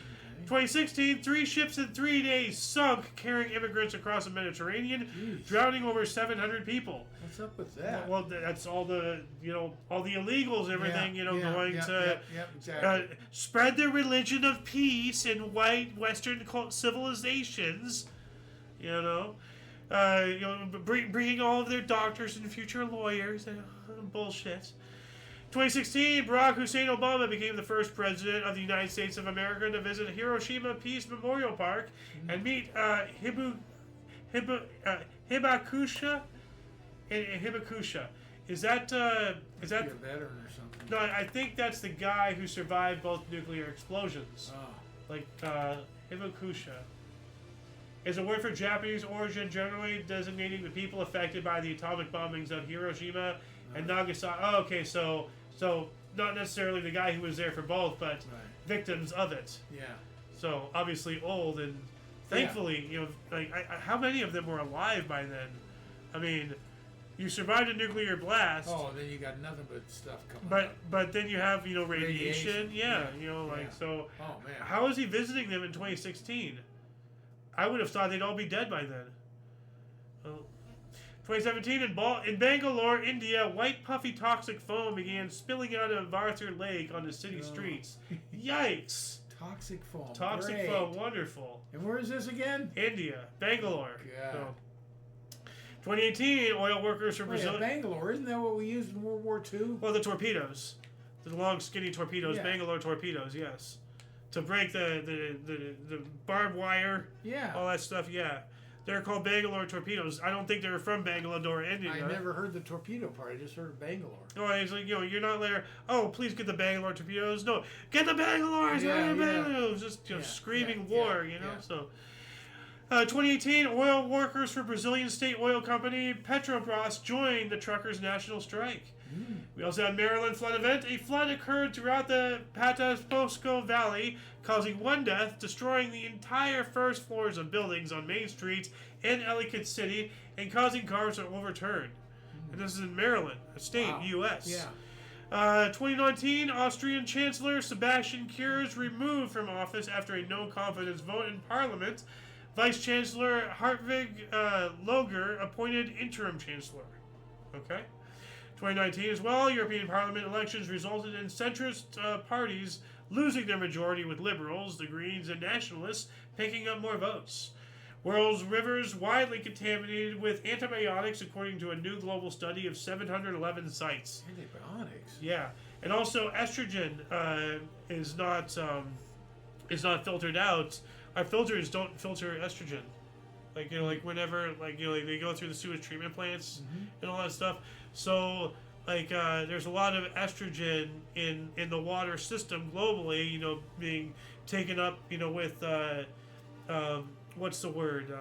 2016, 3 ships in 3 days sunk carrying immigrants across the Mediterranean, drowning over 700 people. What's up with that? Well, that's all the, all the illegals, everything, going to exactly. Spread the religion of peace in white Western civilizations, bringing all of their doctors and future lawyers and bullshit. 2016, Barack Hussein Obama became the first president of the United States of America to visit Hiroshima Peace Memorial Park and meet Hibakusha. Is that a veteran or something? No, I think that's the guy who survived both nuclear explosions. Hibakusha is a word for Japanese origin, generally designating the people affected by the atomic bombings of Hiroshima and Nagasaki. Oh, okay, so not necessarily the guy who was there for both, but victims of it. Yeah. So obviously old, and thankfully, how many of them were alive by then? I mean, you survived a nuclear blast. Oh, then you got nothing but stuff coming up. But then you have radiation. Yeah. So. Oh man. How is he visiting them in 2016? I would have thought they'd all be dead by then. Well, 2017, in Bangalore, India, white puffy toxic foam began spilling out of Arthur Lake on the city streets. Yikes! Toxic foam. Toxic foam, wonderful. And where is this again? India, Bangalore. God. So, 2018, oil workers from Brazil. Bangalore, isn't that what we used in World War II? Well, the torpedoes, the long, skinny torpedoes, Bangalore torpedoes, yes, to break the barbed wire. Yeah. All that stuff. Yeah. They're called Bangalore torpedoes. I don't think they were from Bangalore, India. I never heard the torpedo part. I just heard of Bangalore. No, it's like, you're not there. Oh, please get the Bangalore torpedoes. No, get the Bangalores. Just screaming war, So, 2018, oil workers for Brazilian state oil company Petrobras joined the truckers' national strike. We also had Maryland flood event. A flood occurred throughout the Patapsco Valley, causing 1 death, destroying the entire first floors of buildings on main streets in Ellicott City, and causing cars to overturn. And this is in Maryland, a state, U.S. Yeah. 2019, Austrian Chancellor Sebastian Kurz removed from office after a no-confidence vote in Parliament. Vice Chancellor Hartwig Loger appointed interim chancellor. Okay. 2019 as well, European Parliament elections resulted in centrist parties losing their majority, with Liberals, the Greens, and Nationalists picking up more votes. World's rivers widely contaminated with antibiotics, according to a new global study of 711 sites. Antibiotics? Yeah. And also estrogen is not filtered out. Our filters don't filter estrogen. Whenever, they go through the sewage treatment plants and all that stuff. So, there's a lot of estrogen in the water system globally, being taken up, with, what's the word,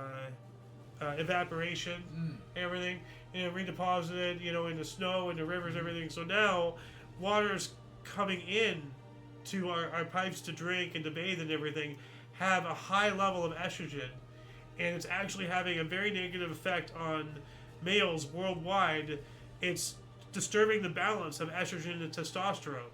evaporation, everything, redeposited, in the snow, in the rivers, everything. So now, water's coming in to our pipes to drink and to bathe and everything, have a high level of estrogen. And it's actually having a very negative effect on males worldwide. It's disturbing the balance of estrogen and testosterone.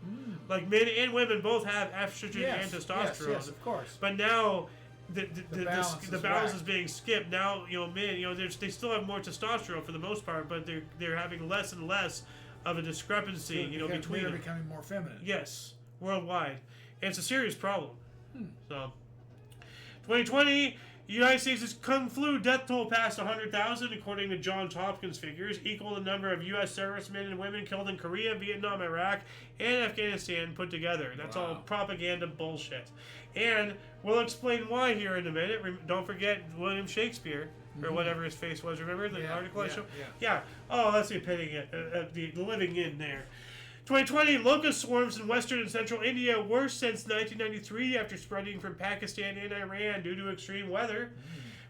Like men and women both have estrogen and testosterone. Yes, of course. But now the balance is whacked. being skipped. Now men, they still have more testosterone for the most part, but they're having less and less of a discrepancy, between they're them. becoming more feminine. Yes. worldwide. And it's a serious problem. So, 2020, the United States' Kung Flu death toll passed 100,000, according to Johns Hopkins figures, equal the number of U.S. servicemen and women killed in Korea, Vietnam, Iraq, and Afghanistan put together. That's all propaganda bullshit. And we'll explain why here in a minute. Don't forget William Shakespeare, or whatever his face was. Remember the article I showed? Yeah. Oh, that's the epitome, the living in there. 2020, locust swarms in western and central India, worse since 1993 after spreading from Pakistan and Iran due to extreme weather.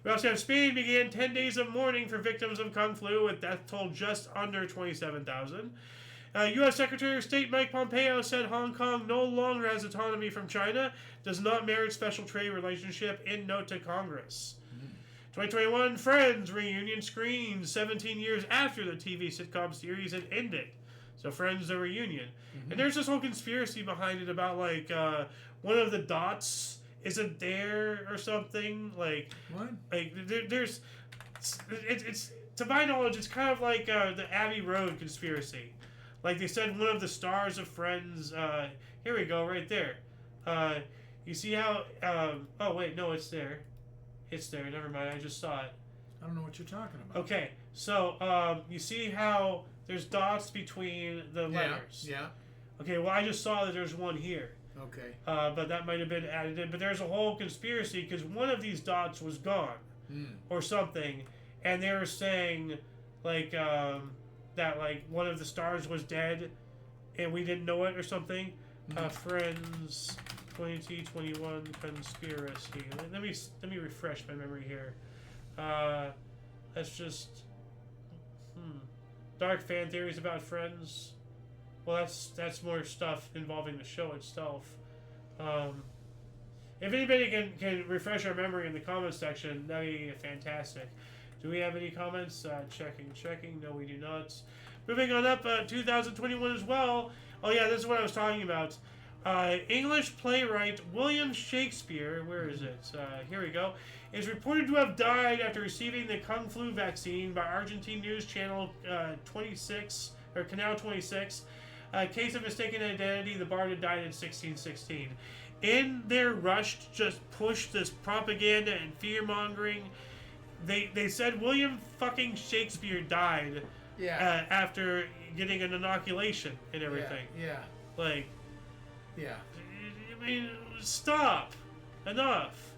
We also have Spain began 10 days of mourning for victims of Kung Flu, with death toll just under 27,000. U.S. Secretary of State Mike Pompeo said Hong Kong no longer has autonomy from China, does not merit special trade relationship, in note to Congress. 2021, Friends reunion screens 17 years after the TV sitcom series had ended. So Friends, the reunion. And there's this whole conspiracy behind it about, like, one of the dots isn't there or something. Like, what? Like, there's... It's to my knowledge, it's kind of like the Abbey Road conspiracy. Like, they said one of the stars of Friends... here we go, right there. You see how... oh, wait, no, it's there. It's there, never mind, I just saw it. I don't know what you're talking about. Okay, so you see how... There's dots between the letters. Yeah. Okay, well, I just saw that there's one here. Okay. But that might have been added in. But there's a whole conspiracy because one of these dots was gone or something. And they were saying, like, that, like, one of the stars was dead and we didn't know it or something. Friends 2021 conspiracy. Let me refresh my memory here. Let's just... Dark fan theories about Friends. Well, that's more stuff involving the show itself. If anybody can refresh our memory in the comments section, that'd be fantastic. Do we have any comments? Checking. No, we do not. Moving on up, 2021 as well. Oh yeah, this is what I was talking about. English playwright William Shakespeare, where is it? Here we go, is reported to have died after receiving the Kung Flu vaccine by Argentine news channel 26, or Canal 26. Case of mistaken identity, the bard had died in 1616. In their rush to just push this propaganda and fear-mongering, they said William fucking Shakespeare died after getting an inoculation and everything. Yeah. Like... Yeah. I mean, stop. Enough.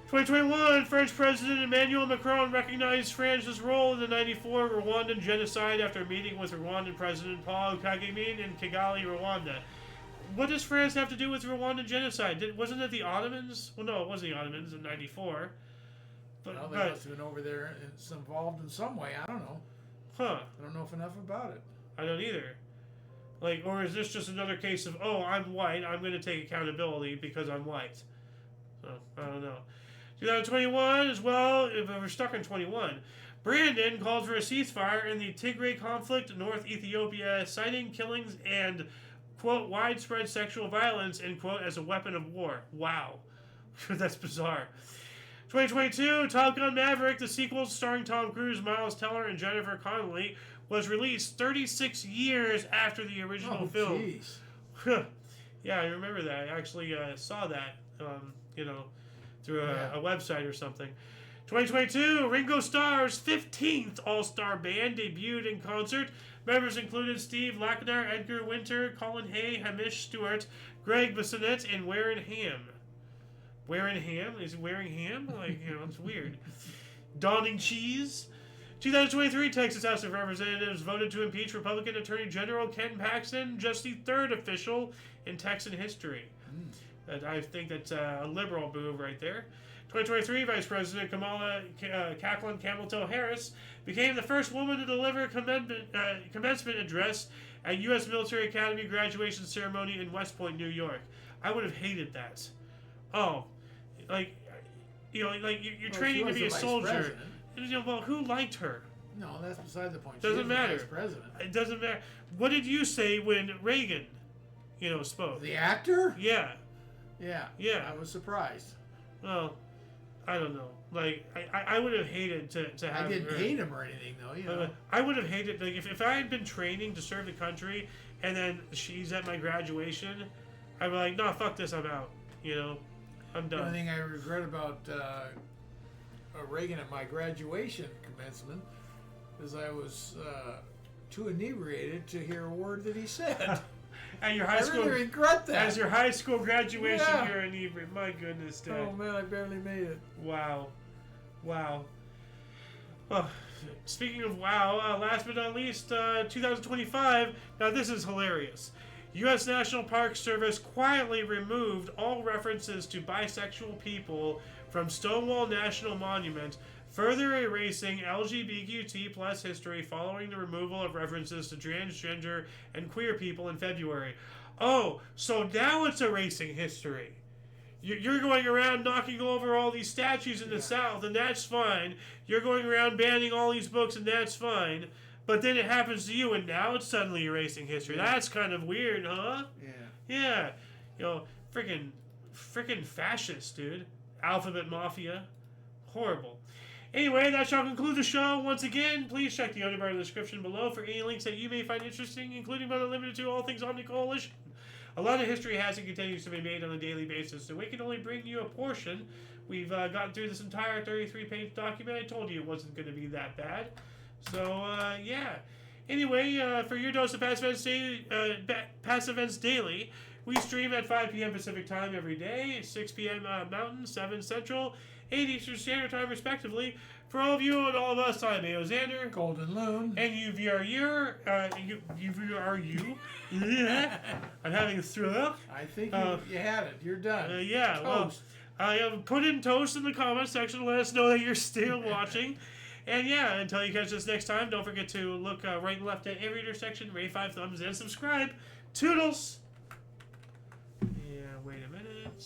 2021, French President Emmanuel Macron recognized France's role in the 94 Rwandan genocide after meeting with Rwandan President Paul Kagame in Kigali, Rwanda. What does France have to do with Rwandan genocide? Wasn't it the Ottomans? Well, no, it wasn't the Ottomans in 94. Well, they must have been over there and it's involved in some way. I don't know. Huh. I don't know enough about it. I don't either. Like, or is this just another case of, oh, I'm white, I'm going to take accountability because I'm white? So, I don't know. 2021 as well, if we're stuck in 21. Brandon called for a ceasefire in the Tigray conflict, North Ethiopia, citing killings and, quote, widespread sexual violence, end quote, as a weapon of war. Wow. That's bizarre. 2022, Top Gun Maverick, the sequel starring Tom Cruise, Miles Teller, and Jennifer Connelly, was released 36 years after the original film. Jeez. Yeah, I remember that. I actually saw that, through a website or something. 2022, Ringo Starr's 15th All-Star Band debuted in concert. Members included Steve Lackner, Edgar Winter, Colin Hay, Hamish Stewart, Greg Bissonette, and Warren Ham. Wearing ham? Is he wearing ham? Like, it's weird. Donning cheese. 2023, Texas House of Representatives voted to impeach Republican Attorney General Ken Paxton, just the third official in Texan history. I think that's a liberal move right there. 2023, Vice President Kamala Kaklin Camilton Harris became the first woman to deliver a commencement address at U.S. Military Academy graduation ceremony in West Point, New York. I would have hated that. Oh, you're training to be a soldier. Well, who liked her? No, that's beside the point. Doesn't matter. Vice president. It doesn't matter. What did you say when Reagan, spoke? The actor? Yeah. Yeah. I was surprised. Well, I don't know. Like, I would have hated to have. I didn't hate him or anything, though. I would have hated, like, if I had been training to serve the country, and then she's at my graduation, I'd be like, no, fuck this, I'm out. You know, I'm done. The only thing I regret about Reagan at my graduation commencement is I was too inebriated to hear a word that he said. At your high school, I really regret that. As your high school graduation, you're inebriated. My goodness, Dad. Oh man, I barely made it. Wow. Oh, speaking of wow, last but not least, 2025. Now this is hilarious. U.S. National Park Service quietly removed all references to bisexual people from Stonewall National Monument, further erasing LGBTQ plus history following the removal of references to transgender and queer people in February. Oh, so now it's erasing history. You're going around knocking over all these statues in the South, and that's fine. You're going around banning all these books, and that's fine. But then it happens to you, and now it's suddenly erasing history. That's kind of weird, huh? Yeah. You know, freaking fascist, dude. Alphabet Mafia. Horrible. Anyway, that shall conclude the show. Once again, please check the other part of the description below for any links that you may find interesting, including but not limited to all things Omni Coalition. A lot of history has and continues to be made on a daily basis, so we can only bring you a portion. We've gotten through this entire 33-page document. I told you it wasn't going to be that bad. So, yeah. Anyway, for your dose of Past Events Daily, we stream at 5 p.m. Pacific Time every day, 6 p.m. Mountain, 7 Central, 8 Eastern Standard Time, respectively. For all of you and all of us, I'm Xander. Golden Loon. And UVRU. UVRU. I'm having a stroke. I think you had it. You're done. Yeah. Toast. Well, put in toast in the comment section. Let us know that you're still watching. And yeah, until you catch us next time, don't forget to look right and left at every intersection, rate 5 thumbs, and subscribe. Toodles! Yeah, wait a minute.